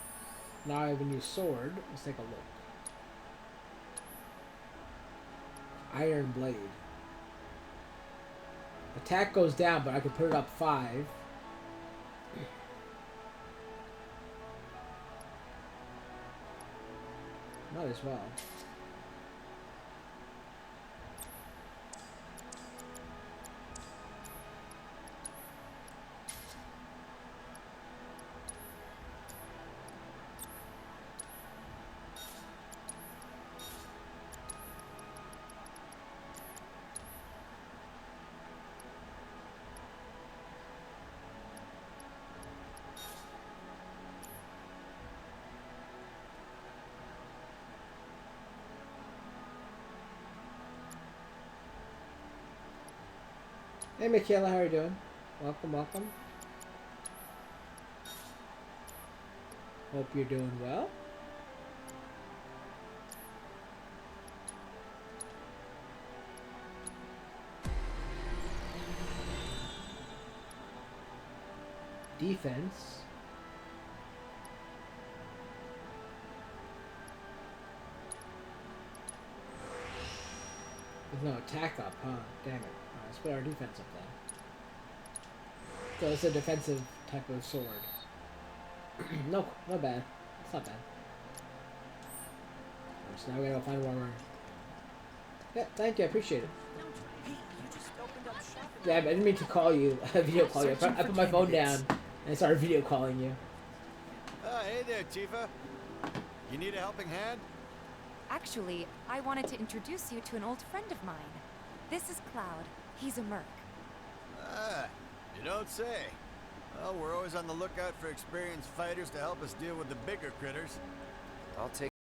S2: Now I have a new sword. Let's take a look. Iron blade. Attack goes down, but I can put it up 5. Might as well. Hey Michaela, how are you doing? Welcome, welcome. Hope you're doing well. defense. There's no attack up, huh? Damn it. Alright, let's put our defense up then. So it's a defensive type of sword. No, not bad. It's not bad. Alright, so now we gotta go find one more. Yeah, thank you, I appreciate it. Yeah, I didn't mean to call you, video call you. I put my phone down and I started video calling you.
S14: Hey there, Tifa. You need a helping hand?
S7: Actually, I wanted to introduce you to an old friend of mine. This is Cloud. He's a merc.
S14: Ah, you don't say. Well, we're always on the lookout for experienced fighters to help us deal with the bigger critters.
S5: I'll take.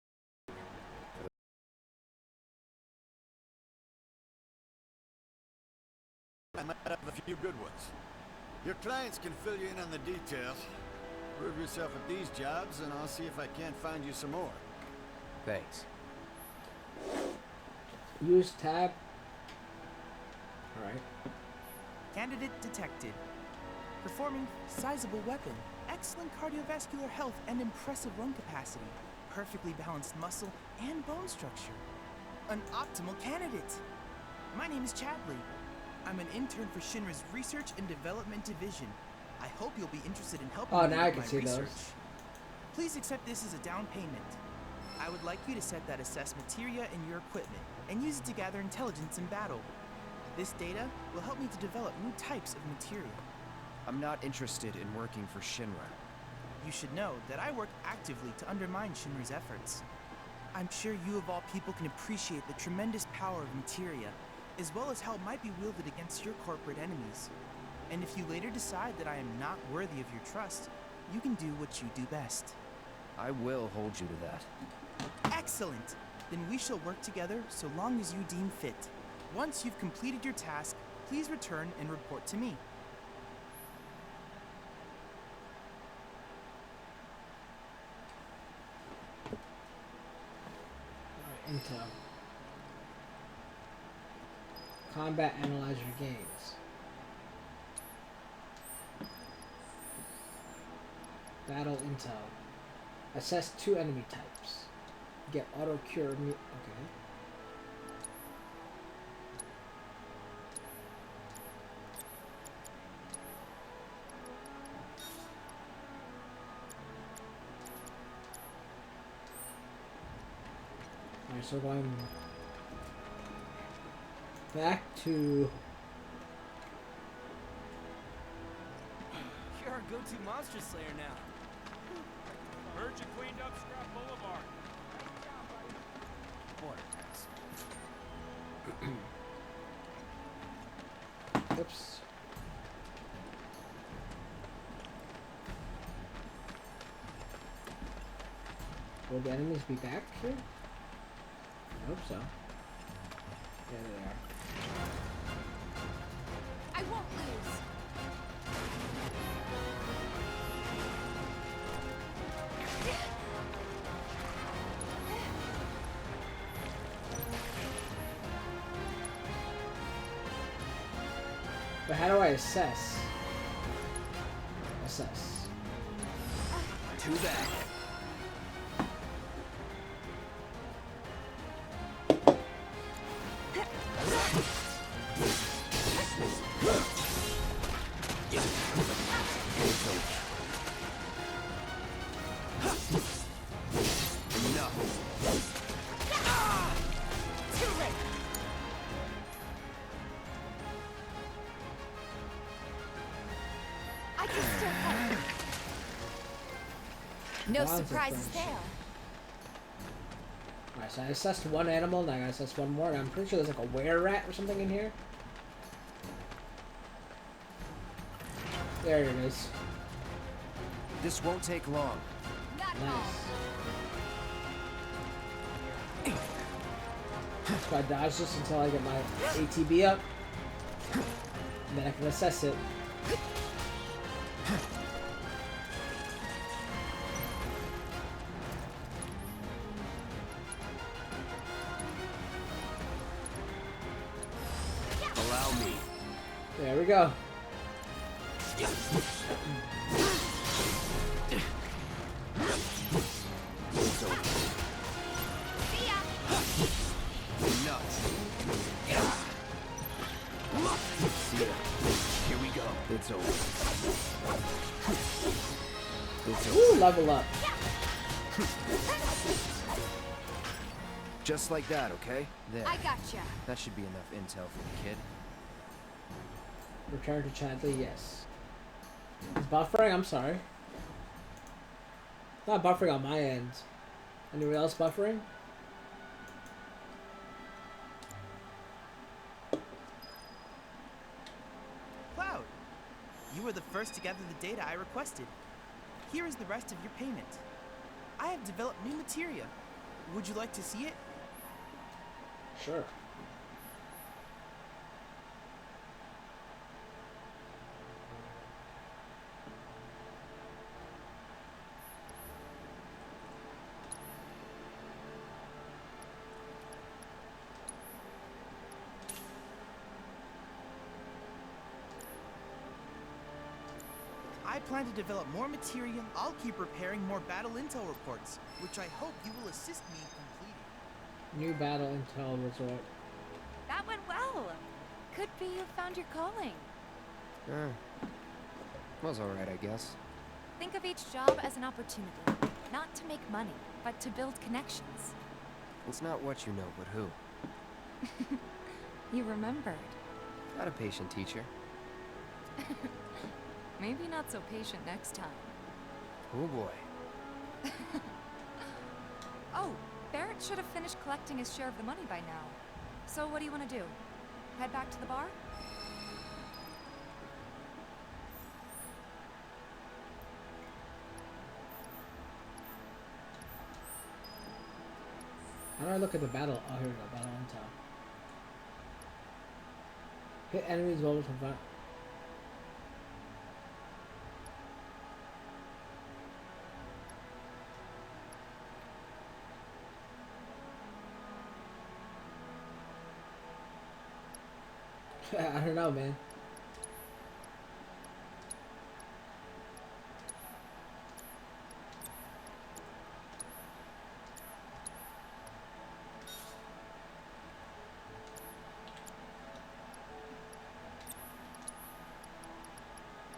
S14: I might have a few good ones. Your clients can fill you in on the details. Prove yourself at these jobs, and I'll see if I can't find you some more.
S5: Thanks.
S2: Use tab. Alright.
S11: Candidate detected. Performing sizable weapon. Excellent cardiovascular health and impressive lung capacity. Perfectly balanced muscle and bone structure. An optimal candidate. My name is Chadley. I'm an intern for Shinra's Research and Development Division. I hope you'll be interested in helping me
S2: now I
S11: with
S2: can
S11: my
S2: see
S11: research.
S2: those.
S11: Please accept this as a down payment. I would like you to set that assess materia in your equipment and use it to gather intelligence in battle. This data will help me to develop new types of materia.
S5: I'm not interested in working for Shinra.
S11: You should know that I work actively to undermine Shinra's efforts. I'm sure you of all people can appreciate the tremendous power of materia, as well as how it might be wielded against your corporate enemies. And if you later decide that I am not worthy of your trust, you can do what you do best.
S5: I will hold you to that.
S11: Excellent! Then we shall work together so long as you deem fit. Once you've completed your task, please return and report to me.
S2: Intel. Combat Analyzer gains. Battle Intel. Assess 2 enemy types. Get auto cure. Okay. Alright, so going back to.
S11: You're our go-to monster slayer now.
S9: Heard you cleaned up Scrap Boulevard.
S11: Order pass.
S2: Oops. Will the enemies be back here? I hope so. Yeah, they are.
S7: I won't lose.
S2: But how do I assess? Assess.
S5: Too bad.
S7: No surprises there.
S2: Alright, so I assessed one animal, now I gotta assess one more. I'm pretty sure there's like a were-rat or something in here. There it is.
S5: This won't take long.
S2: Nice. So I dodge this until I get my ATB up. And then I can assess it.
S5: Allow me.
S2: There we go. Ooh, level up.
S5: Just like that, okay? There.
S7: I gotcha.
S5: That should be enough intel for the kid.
S2: Return to Chadley, yes. It's buffering? I'm sorry. It's not buffering on my end. Anyone else buffering?
S11: Cloud, you were the first to gather the data I requested. Here is the rest of your payment. I have developed new materia. Would you like to see it?
S2: Sure.
S11: I plan to develop more materia. I'll keep preparing more battle intel reports, which I hope you will assist me in completing.
S2: New battle intel resort.
S7: That went well. Could be you found your calling.
S5: Was alright, I guess.
S7: Think of each job as an opportunity, not to make money, but to build connections.
S5: It's not what you know, but who.
S7: You remembered.
S5: Not a patient teacher.
S7: Maybe not so patient next time.
S5: Oh boy.
S7: Oh, Barrett should have finished collecting his share of the money by now. So what do you want to do? Head back to the bar?
S2: How do I look at the battle? Oh, here we go. Battle intel. Hit enemies while from front. I don't know, man.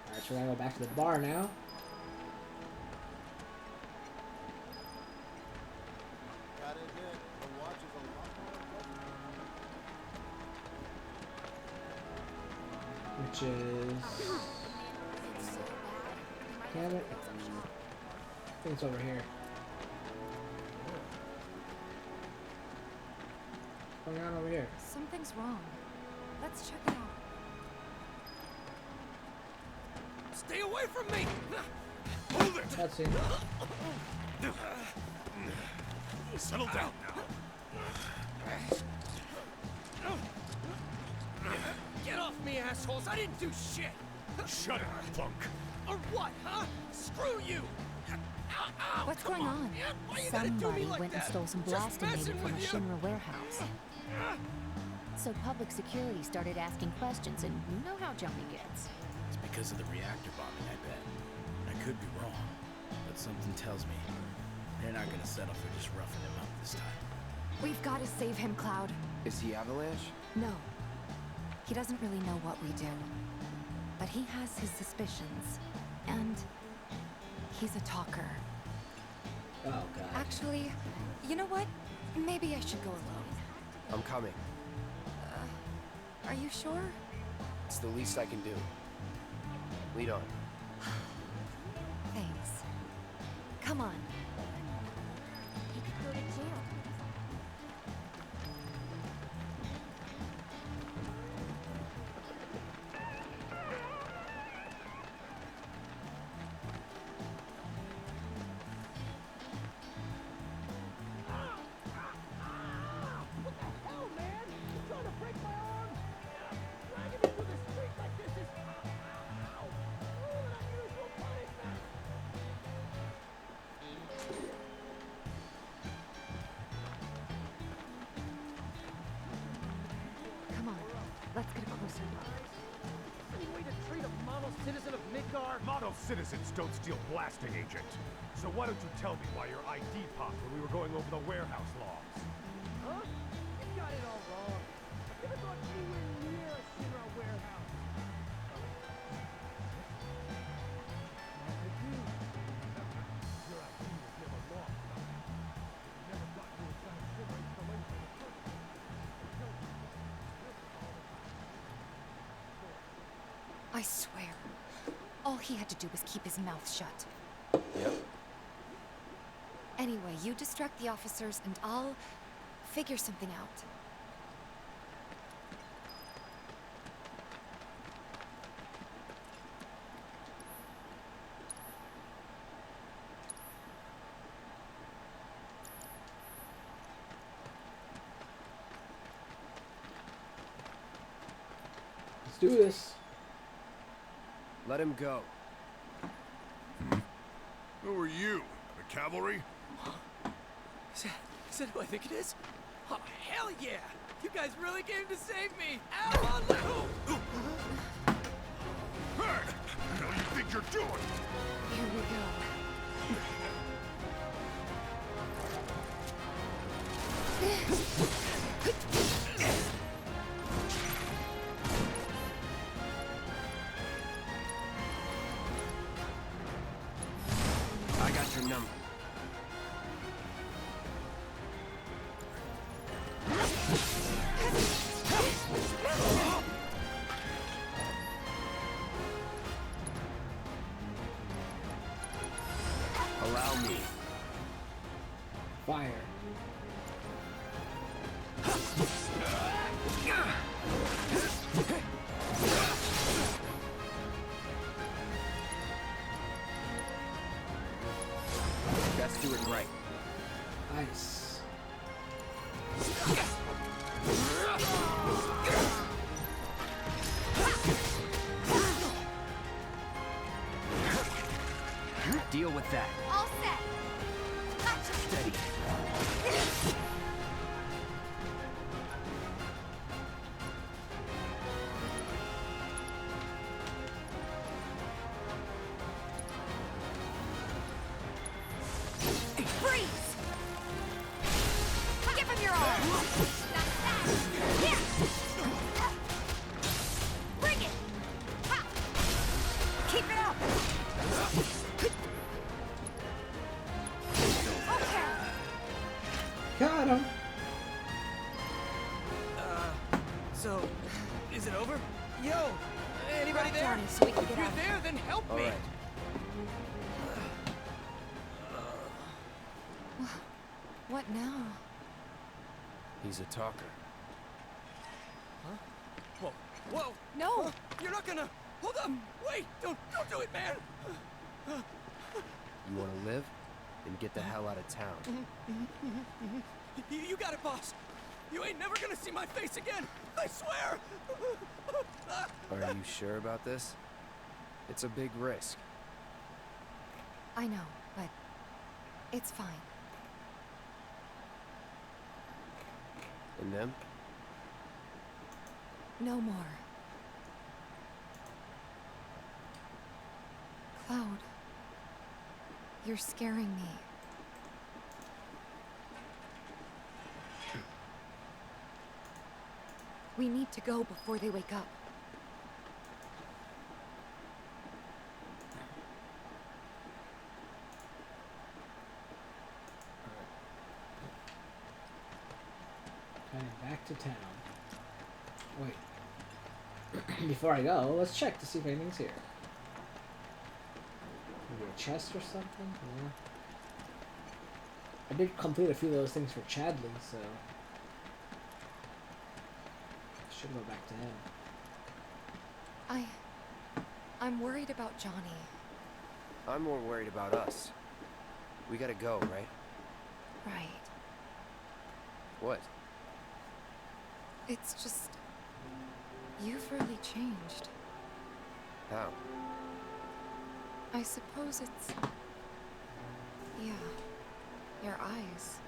S2: Alright, so we're gonna go back to the bar now. Which is... Damn it. I think it's over here. What's going on over here?
S7: Something's wrong. Let's check it out.
S9: Stay away from me! Hold it!
S2: Cutscene.
S9: Settle down now. Get off me, assholes! I didn't do shit! Shut up, punk! Or what, huh? Screw you! Ow,
S7: What's going on?
S6: Somebody went and stole some blasting data from a Shinra warehouse. So public security started asking questions, and you know how Johnny gets.
S15: It's because of the reactor bombing, I bet. I could be wrong, but something tells me they're not gonna settle for just roughing him up this time.
S7: We've got to save him, Cloud.
S5: Is he Avalanche?
S7: No. He doesn't really know what we do. But he has his suspicions. And he's a talker.
S2: Oh, God.
S7: Actually, you know what? Maybe I should go alone.
S5: I'm coming.
S7: Are you sure?
S5: It's the least I can do. Lead on.
S7: Thanks. Come on.
S6: He could go to jail.
S7: Come on. Let's get a closer look.
S16: Any way to treat a model citizen of Midgar?
S17: Model citizens don't steal blasting, Agent. So why don't you tell me why your ID popped when we were going over the warehouse logs?
S16: Huh? You got it all wrong. I never thought anywhere near a Shinra warehouse.
S7: I swear. All he had to do was keep his mouth shut.
S5: Yep.
S7: Anyway, you distract the officers and I'll figure something out.
S2: Let's do this.
S5: Let him go.
S4: Who are you? The cavalry?
S16: Is that who I think it is? Oh, hell yeah! You guys really came to save me! Ow, Lou!
S4: Hey! What the hell you think you're doing?
S7: Here we go.
S5: I got your number. Allow me.
S2: Fire.
S5: Let's do it right.
S2: Nice.
S5: Deal with that.
S6: All set. Gotcha.
S5: Steady.
S6: Freeze! Give him your all! Not that! Here! Bring it! Ha! Keep it up! Okay!
S2: Got him.
S16: So, is it over? Yo! Anybody
S7: Grab
S16: there?
S7: Johnny so we can
S16: If
S7: get
S16: you're
S7: out.
S16: there, then help
S5: All
S16: me!
S5: right.
S7: What now?
S5: He's a talker.
S16: Huh? Whoa! Whoa!
S7: No!
S16: You're not gonna... Hold up! Wait! Don't do it, man!
S5: You want to live? Then get the hell out of town.
S16: You got it, boss! You ain't never gonna see my face again! I swear!
S5: Are you sure about this? It's a big risk.
S7: I know, but it's fine.
S5: And them?
S7: No more. Cloud, you're scaring me. We need to go before they wake up.
S2: Heading back to town. Wait. Before I go, let's check to see if anything's here. Maybe a chest or something? Yeah. I did complete a few of those things for Chadley, so... should go back to him.
S7: I'm worried about Johnny.
S5: I'm more worried about us. We gotta go, right?
S7: Right.
S5: What?
S7: It's just... you've really changed.
S5: How?
S7: I suppose it's... yeah. Your eyes.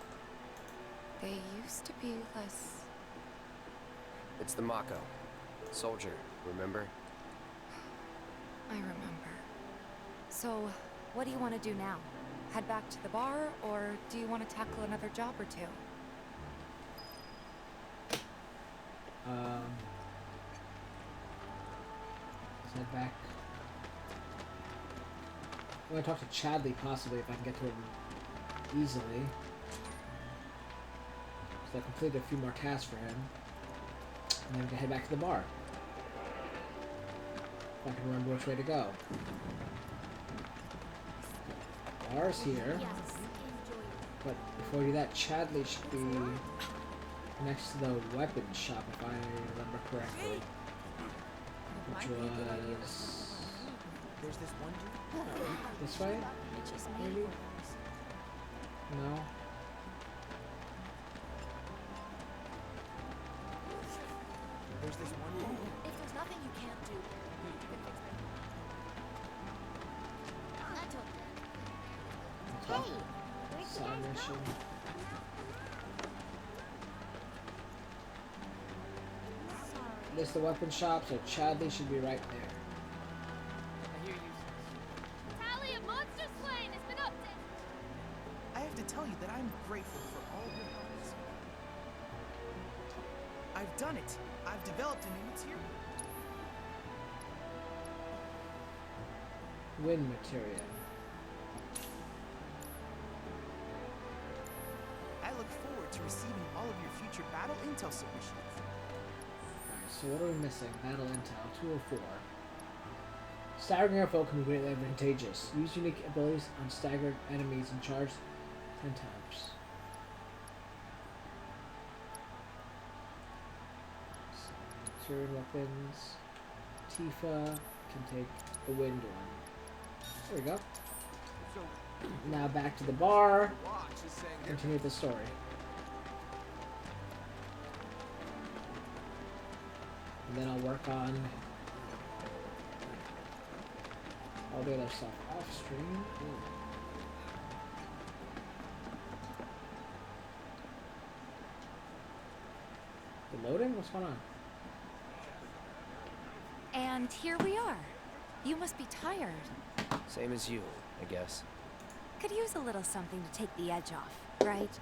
S7: They used to be less...
S5: It's the Mako. Soldier, remember?
S7: I remember. So, what do you want to do now? Head back to the bar, or do you want to tackle another job or two?
S2: Let's head back. I'm gonna talk to Chadley possibly if I can get to him easily. So I completed a few more tasks for him. And then we can head back to the bar. If I can remember which way to go. Bar's here. But before we do that, Chadley should be next to the weapon shop, if I remember correctly. Which was...
S11: There's this one dude.
S2: This way? Maybe? No?
S11: There's this one dude.
S6: If there's nothing you can't do, you can fix it. Hey! Where'd you
S2: Side
S6: guys
S2: mission.
S6: go?
S2: This is the weapon shop, so Chadley should be right there.
S11: I hear you.
S6: Tally of monster slain has been updated.
S11: I have to tell you that I'm grateful for all your help. I've done it. I've developed a new material.
S2: Wind material.
S11: I look forward to receiving all of your future battle intel submissions.
S2: Alright, so what are we missing? Battle intel 204. Staggering our foe can be greatly advantageous. Use unique abilities on staggered enemies and charge 10 times. Material weapons. Tifa can take the wind one. There we go. Now back to the bar. Continue the story. And then I'll work on all the other stuff off stream. The loading? What's going on?
S7: And here we are. You must be tired.
S5: Same as you, I guess.
S7: Could use a little something to take the edge off, right?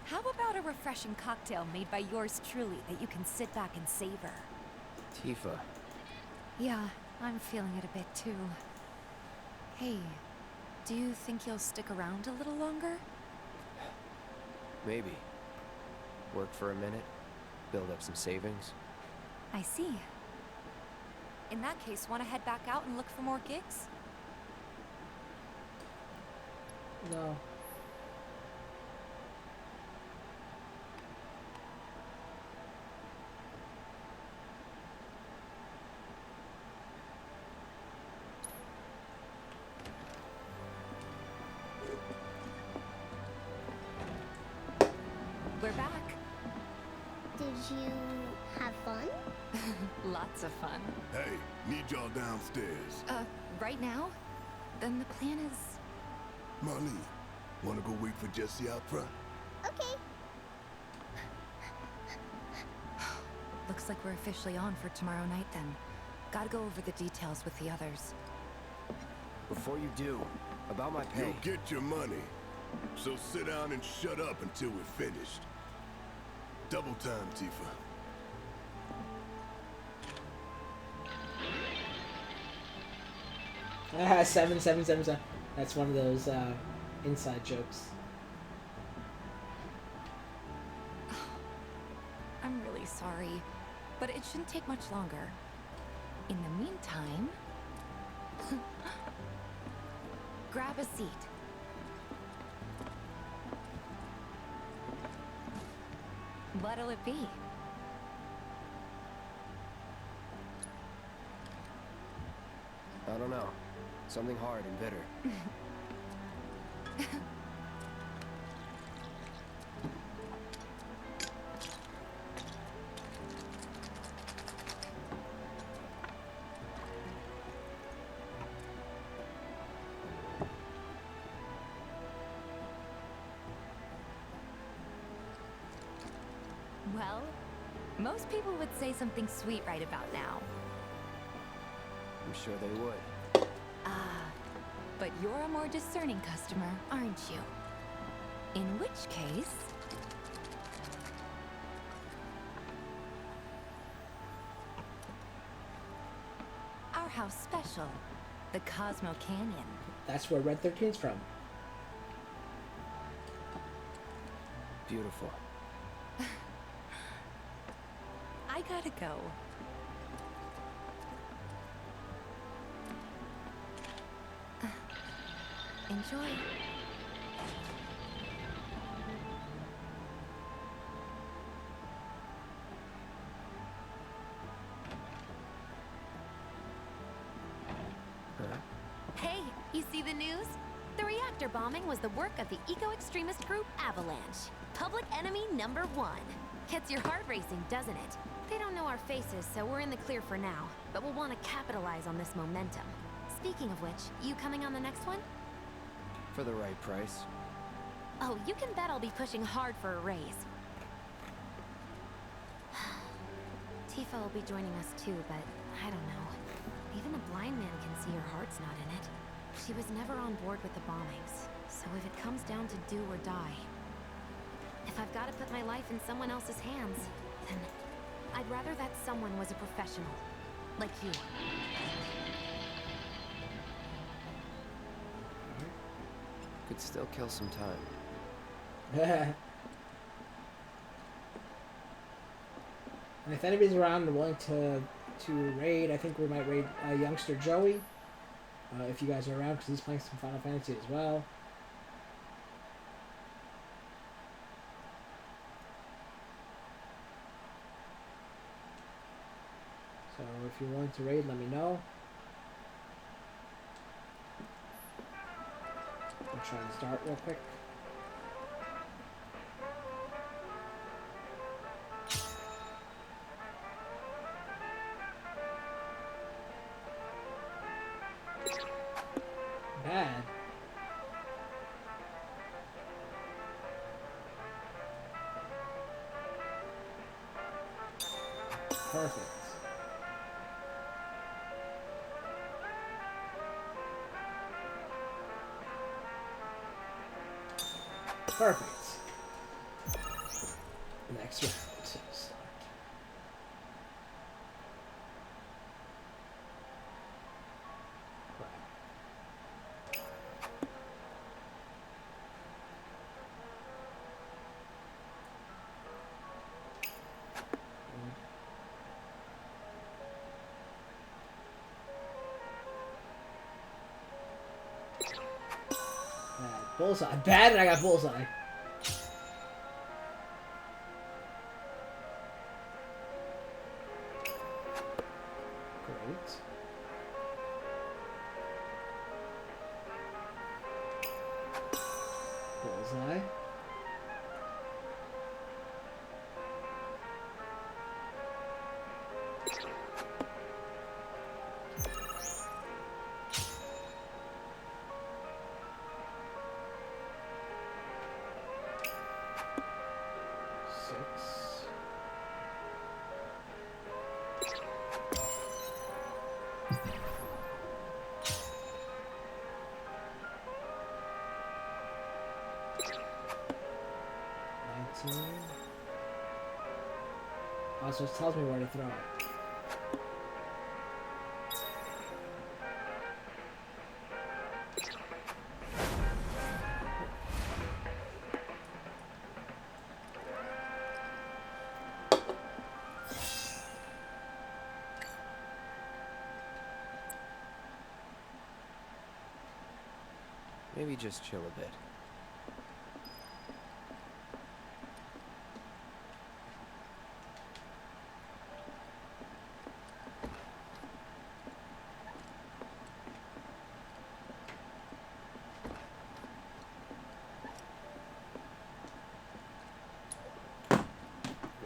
S7: How about a refreshing cocktail made by yours truly that you can sit back and savor?
S5: Tifa.
S7: Yeah, I'm feeling it a bit too. Hey, do you think you'll stick around a little longer?
S5: Maybe. Work for a minute, build up some savings.
S7: I see. In that case, want to head back out and look for more gigs?
S2: No.
S7: We're back.
S6: Did you have fun?
S7: Lots of fun.
S17: Hey, need y'all downstairs.
S7: Right now? Then the plan is...
S17: Marlene, wanna go wait for Jesse out front?
S6: Okay.
S7: Looks like we're officially on for tomorrow night then. Gotta go over the details with the others.
S5: Before you do, about my pay.
S17: You'll get your money. So sit down and shut up until we're finished. Double time, Tifa.
S2: Ah, 777. That's one of those inside jokes.
S7: I'm really sorry, but it shouldn't take much longer. In the meantime... grab a seat. What'll it be?
S5: I don't know. Something hard and bitter.
S7: Well, most people would say something sweet right about now.
S5: I'm sure they would.
S7: But you're a more discerning customer, aren't you? In which case... our house special, the Cosmo Canyon.
S2: That's where Red 13's from.
S5: Beautiful.
S7: I gotta go. Enjoy. Hey, you see the news? The reactor bombing was the work of the eco-extremist group Avalanche. Public enemy #1. Gets your heart racing, doesn't it? They don't know our faces, so we're in the clear for now. But we'll want to capitalize on this momentum. Speaking of which, you coming on the next one?
S5: For the right price.
S7: Oh, you can bet I'll be pushing hard for a raise. Tifa will be joining us too, but I don't know. Even a blind man can see her heart's not in it. She was never on board with the bombings, so if it comes down to do or die, if I've got to put my life in someone else's hands, then I'd rather that someone was a professional, like you.
S5: Could still kill some time.
S2: And if anybody's around and willing to raid, I think we might raid youngster Joey. If you guys are around, because he's playing some Final Fantasy as well. So if you're willing to raid, let me know. I'll try and start real quick. Bad. Perfect. Perfect. Next round. Start. Bullseye. Bad, and I got bullseye. Great. Bullseye. Oh, so it tells me where to throw it.
S5: Maybe just chill a bit.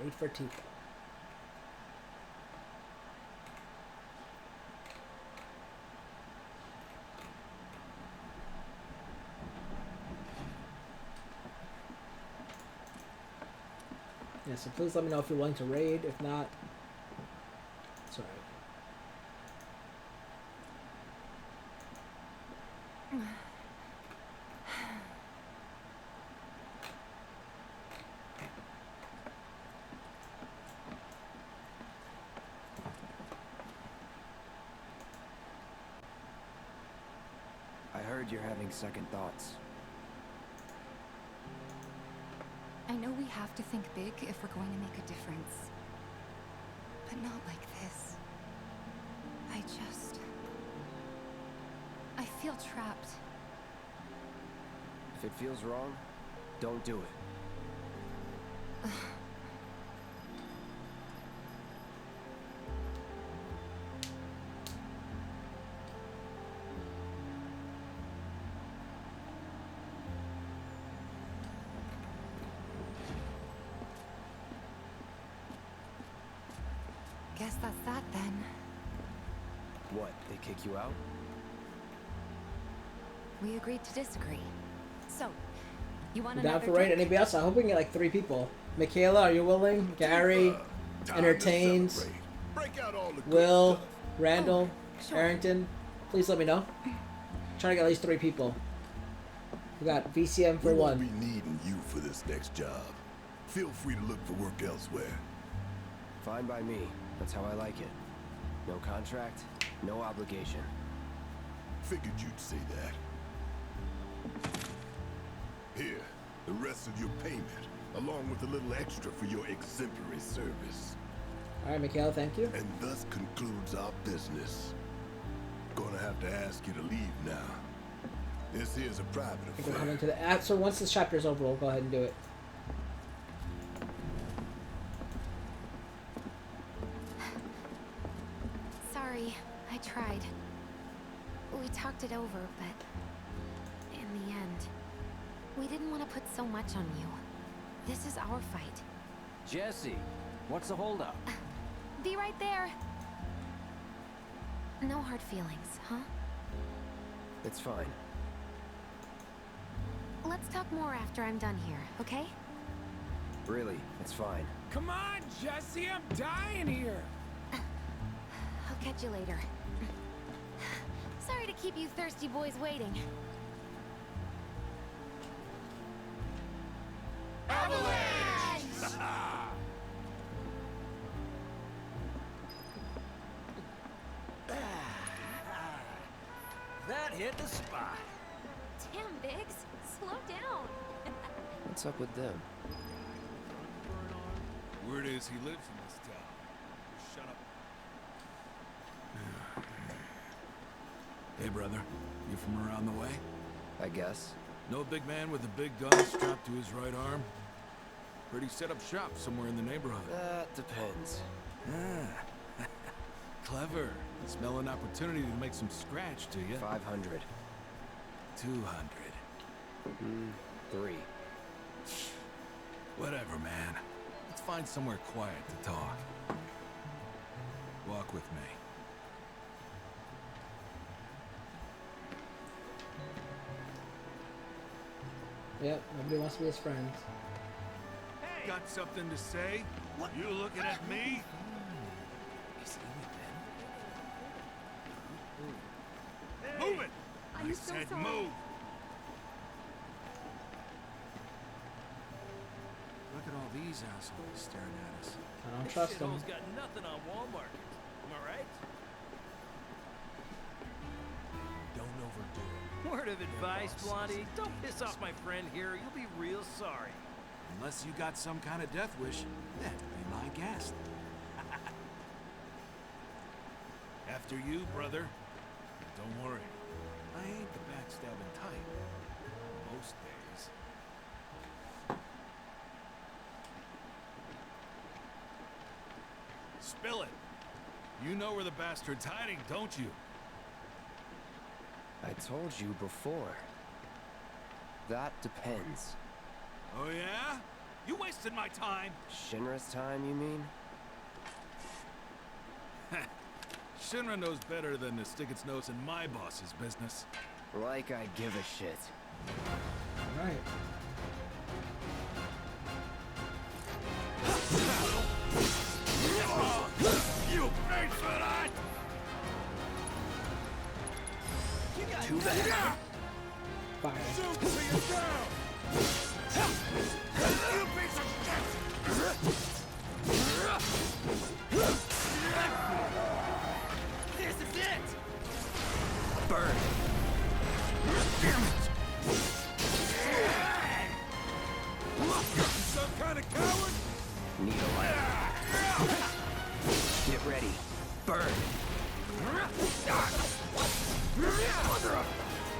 S2: Wait for Tifa. Yeah, so please let me know if you're willing to raid. If not, it's alright.
S5: I heard you're having second thoughts.
S7: I know we have to think big if we're going to make a difference. But not like this. I feel trapped.
S5: If it feels wrong, don't do it.
S7: Guess that's that then.
S5: What, they kick you out?
S7: We agreed to disagree. So, you want
S2: You down
S7: another
S2: for raid?
S7: drink?
S2: Anybody else? I hope we can get like 3 people. Michaela, are you willing? Gary, Entertains,
S4: Break out all the good
S2: Will,
S4: stuff.
S2: Randall,
S7: sure.
S2: Arrington. Please let me know. Trying to get at least 3 people. We got VCM for
S4: We won't
S2: 1.
S4: be needing you for this next job. Feel free to look for work elsewhere.
S5: Fine by me. That's how I like it. No contract, no obligation.
S4: Figured you'd say that. Here, the rest of your payment, along with a little extra for your exemplary service.
S2: Alright, Michaela, thank you.
S4: And thus concludes our business. Gonna have to ask you to leave now. This here's a private
S2: I think we're
S4: affair.
S2: coming to the so once this chapter's over, we'll go ahead and do it.
S7: Sorry, I tried. We talked it over, but in the end, we didn't want to put so much on you. This is our fight.
S13: Jesse, what's the holdup?
S7: Be right there. No hard feelings, huh?
S5: It's fine.
S7: Let's talk more after I'm done here, okay?
S5: Really, it's fine.
S12: Come on, Jesse, I'm dying here.
S7: I'll catch you later. Sorry to keep you thirsty boys waiting.
S15: That hit the spot.
S7: Damn, Biggs, slow down.
S5: What's up with them?
S9: Word is he lives in this town. Shut up.
S15: Hey, brother. You from around the way?
S5: I guess.
S9: No big man with a big gun strapped to his right arm? Pretty set up shop somewhere in the neighborhood.
S5: That depends.
S9: Ah. Clever. Smell an opportunity to make some scratch, do you?
S5: 500.
S9: 200.
S5: 3.
S9: Whatever, man. Let's find somewhere quiet to talk. Walk with me.
S2: Yep, nobody wants to be his friends.
S9: Got something to say? What? You looking at me? Move it!
S7: I'm
S9: I
S7: so
S9: said
S7: sorry.
S9: move! Look at all these assholes staring at us.
S2: I don't trust them.
S15: Shithole's got nothing on Walmart. Am I right? Don't overdo it. Word of advice, Blondie. Don't piss off my friend here. You'll be real sorry.
S9: Unless you got some kind of death wish, then be my guest. After you, brother. Don't worry. I ain't the backstabbing type. Most days. Spill it. You know where the bastard's hiding, don't you?
S5: I told you before. That depends.
S9: Oh yeah? You wasted my time.
S5: Shinra's time, you mean?
S9: Shinra knows better than to stick its nose in my boss's business.
S5: Like I give a shit.
S2: Alright.
S9: You paid for that!
S5: Too bad.
S2: Fire.
S9: Shoot till you're down! You piece of shit!
S16: This is it!
S5: Burn.
S9: Damn it! Some kind of coward?
S5: Need a light. Get ready. Burn.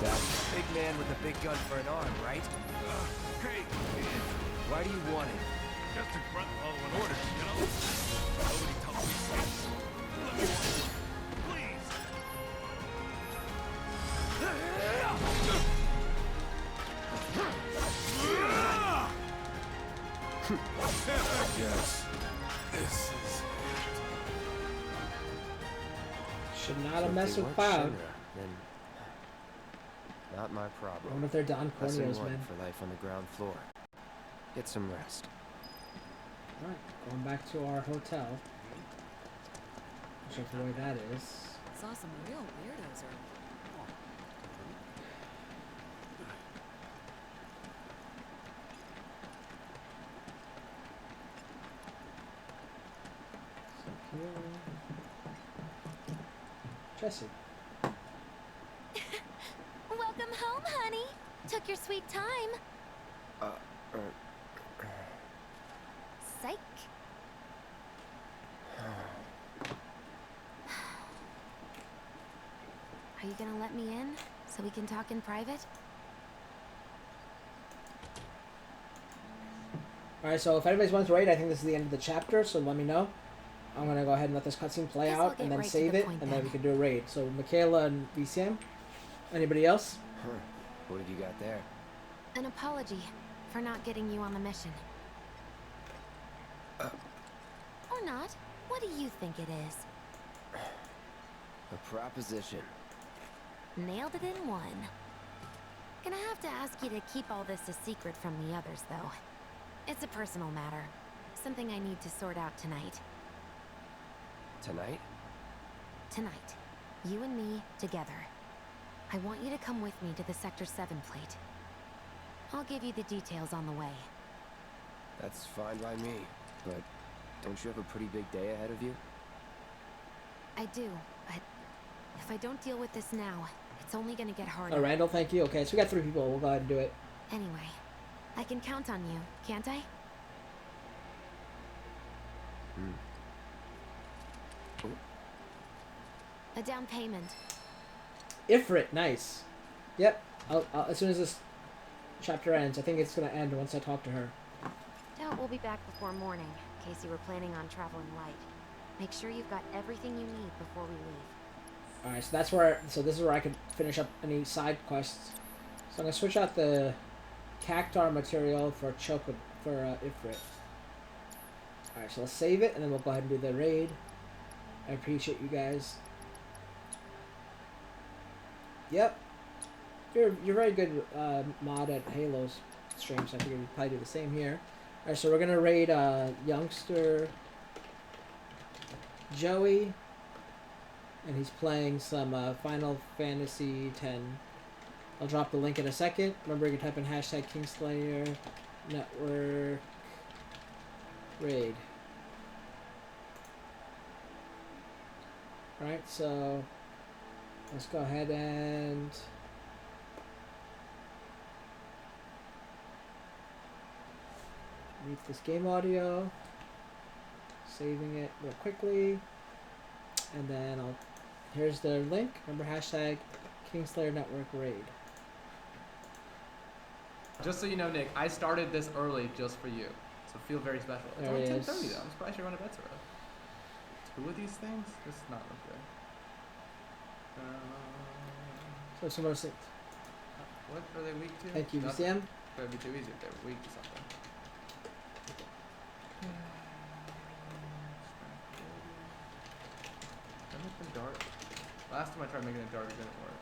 S5: That big man with the big gun for an arm, right?
S9: Hey,
S5: Why do you want it?
S9: just in front following orders, you know? Nobody told me so. Let me watch. Please.
S4: Yes. This is
S2: Should not have
S5: So if
S2: messed
S5: they
S2: with
S5: weren't
S2: Cloud.
S5: Shinra, then not my problem.
S2: I wonder if they're Don
S5: Lesson
S2: Corneo's
S5: one
S2: men.
S5: for life on the ground floor. Get some rest.
S2: Alright, going back to our hotel. Whichever way that is.
S7: Saw some real weirdos earlier.
S2: Jesse.
S6: Welcome home, honey. Took your sweet time. Psych. Are you gonna let me in so we can talk in private?
S2: Alright, so if anybody's wants to raid, I think this is the end of the chapter, so let me know. I'm gonna go ahead and let this cutscene play
S6: Guess I'll
S2: out and
S6: get
S2: then
S6: right to
S2: save
S6: the
S2: it,
S6: point
S2: and then
S6: then.
S2: we can do a raid. So Michaela and VCM. Anybody else?
S5: Huh. What have you got there?
S6: An apology for not getting you on the mission. Or not. What do you think it is?
S5: A proposition.
S6: Nailed it in one. Gonna have to ask you to keep all this a secret from the others, though. It's a personal matter. Something I need to sort out tonight.
S5: Tonight?
S6: Tonight. You and me, together. I want you to come with me to the Sector 7 plate. I'll give you the details on the way.
S5: That's fine by me. But don't you have a pretty big day ahead of you?
S6: I do, but if I don't deal with this now, it's only gonna get harder.
S2: Oh, Randall, thank you. Okay, so we got 3 people. We'll go ahead and do it.
S6: Anyway, I can count on you, can't I? A down payment.
S2: Ifrit, nice. Yep. I'll, as soon as this chapter ends, I think it's gonna end once I talk to her.
S6: Doubt we'll be back before morning, in case you were planning on traveling light. Make sure you've got everything you need before we leave.
S2: Alright, so that's where, so this is where I could finish up any side quests. So I'm gonna switch out the cactar material for Ifrit. Alright, so let's save it and then we'll go ahead and do the raid. I appreciate you guys. Yep. You're very good mod at Halo's streams. I figured we'd probably do the same here. Alright, so we're gonna raid youngster Joey. And he's playing some Final Fantasy X. I'll drop the link in a second. Remember, you can type in hashtag Kingslayer Network Raid. Alright, so let's go ahead and mute this game audio. Saving it real quickly. And then here's the link. Remember, hashtag Kingslayer Network Raid.
S18: Just so you know, Nick, I started this early just for you. So feel very special. It's
S2: There
S18: only
S2: he
S18: 10:30
S2: is.
S18: though. I'm surprised you're going to bed so early. 2 of these things? This is not look good.
S2: So some more things.
S18: What are they weak to?
S2: Thank you,
S18: Nothing.
S2: VCM.
S18: That'd be too easy if they were weak to something. Can I make them dark? Last time I tried making it dark, it didn't work.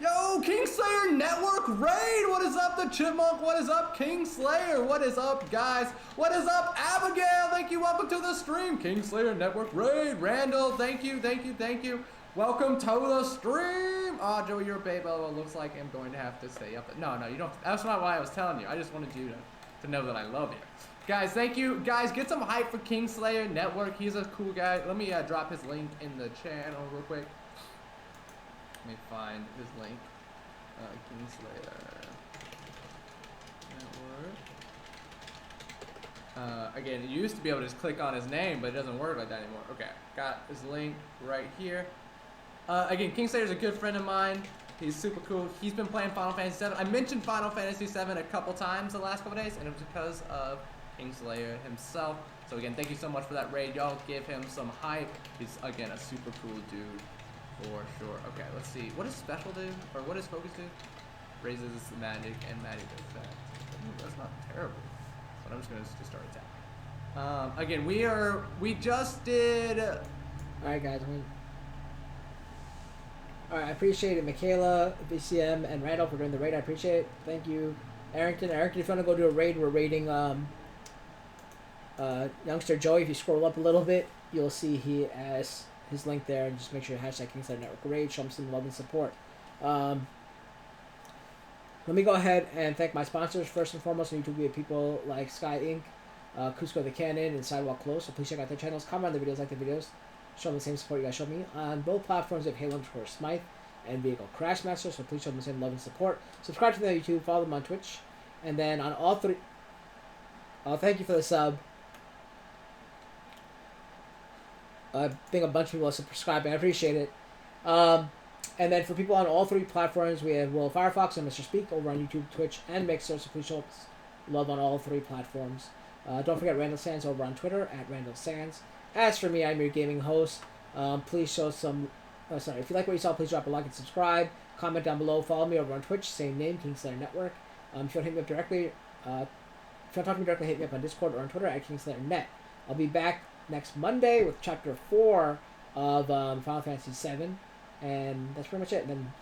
S18: Yo, Kingslayer Network Raid! What is up, the Chipmunk? What is up, Kingslayer? What is up, guys? What is up, Abigail? Thank you, welcome to the stream. Kingslayer Network Raid. Randall, thank you, thank you, thank you. Welcome to the stream. Oh, Joey, you're a babe. Oh, it looks like I'm going to have to stay up. No, you don't. That's not why I was telling you. I just wanted you to know that I love you. Guys, thank you. Guys, get some hype for Kingslayer Network. He's a cool guy. Let me drop his link in the channel real quick. Let me find his link. Kingslayer Network. Again, you used to be able to just click on his name, but it doesn't work like that anymore. Okay, got his link right here. Again, Kingslayer's a good friend of mine. He's super cool. He's been playing Final Fantasy VII. I mentioned Final Fantasy VII a couple times the last couple days, and it was because of Kingslayer himself. So again, thank you so much for that raid. Y'all give him some hype. He's, again, a super cool dude for sure. Okay, let's see. What does Special do? Or what does Focus do? Raises the magic and magic effect. Ooh, that's not terrible. But I'm just going to start attacking. Again, we just did...
S2: Alright, guys. Alright, I appreciate it. Michaela, VCM, and Randall for doing the raid. I appreciate it. Thank you. Arrington, if you want to go do a raid, we're raiding Youngster Joey. If you scroll up a little bit, you'll see he has his link there. And just make sure to hashtag Kingslayer Network raid. Show him some love and support. Let me go ahead and thank my sponsors. First and foremost on YouTube, we have people like Sky Inc., Cusco the Cannon, and Sidewalk Close. So please check out their channels. Comment on the videos, like the videos. Show them the same support you guys showed me. On both platforms, we have Halo_Smythe and VehicleCrashMaster. So please show them the same love and support. Subscribe to them on YouTube. Follow them on Twitch. And then on all three... thank you for the sub. I think a bunch of people are subscribing. I appreciate it. And then for people on all three platforms, we have Firefox and Mr. Speak over on YouTube, Twitch, and Mixer. So please show us love on all three platforms. Don't forget Randall Sands over on Twitter at Randall Sands. As for me, I'm your gaming host. Please show some... if you like what you saw, please drop a like and subscribe. Comment down below. Follow me over on Twitch. Same name, Kingslayer Network. If you want to hit me up directly, if you want to talk to me directly, hit me up on Discord or on Twitter at KingslayerNet. I'll be back next Monday with Chapter 4 of Final Fantasy VII. And that's pretty much it. And then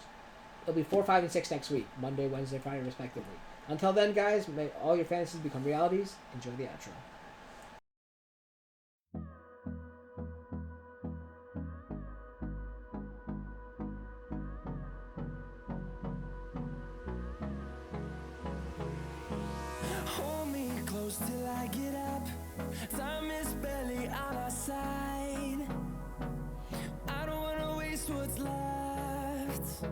S2: it'll be 4, 5, and 6 next week. Monday, Wednesday, Friday, respectively. Until then, guys, may all your fantasies become realities. Enjoy the outro.
S1: Hold me close till I get up. Time is barely on our side. I don't wanna waste what's left.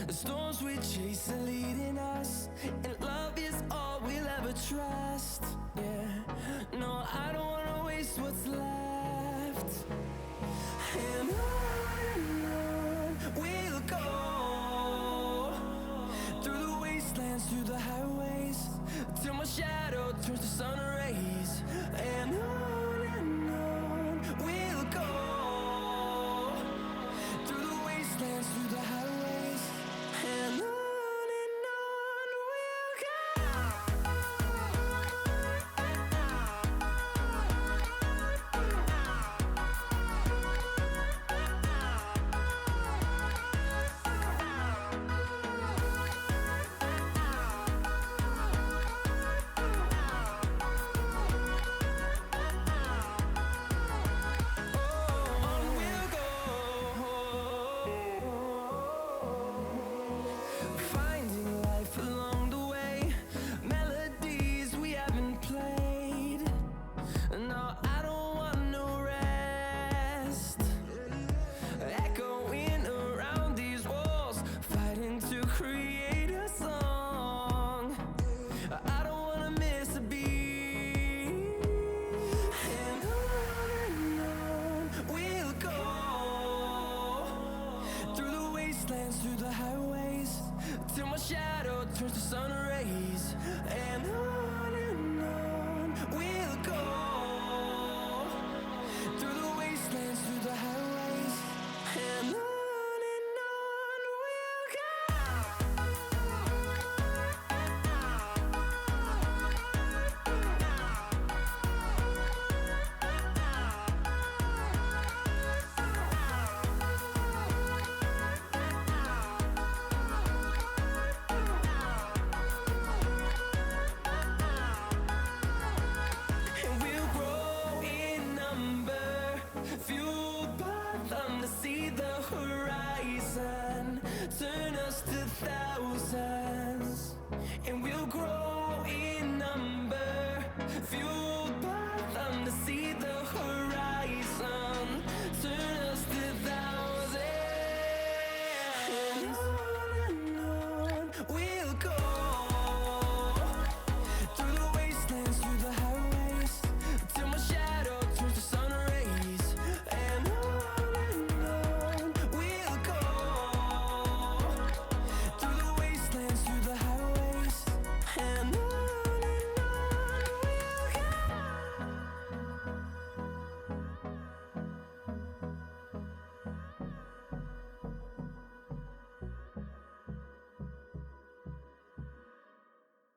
S1: The storms we chase are leading us, and love is all we'll ever trust. Yeah, no, I don't wanna waste what's left. And on we'll go, through the wastelands, through the highways, till my shadow turns to sun rays. And on we'll go, through the wastelands, through the highways, and on we'll go. Finding life along the way, melodies we haven't played. No, I don't want no rest. Echoing around these walls, fighting to create a song. I don't wanna miss a beat. And on we'll go, through the wastelands, through the highways, till my shadow turns to sun rays. And on we'll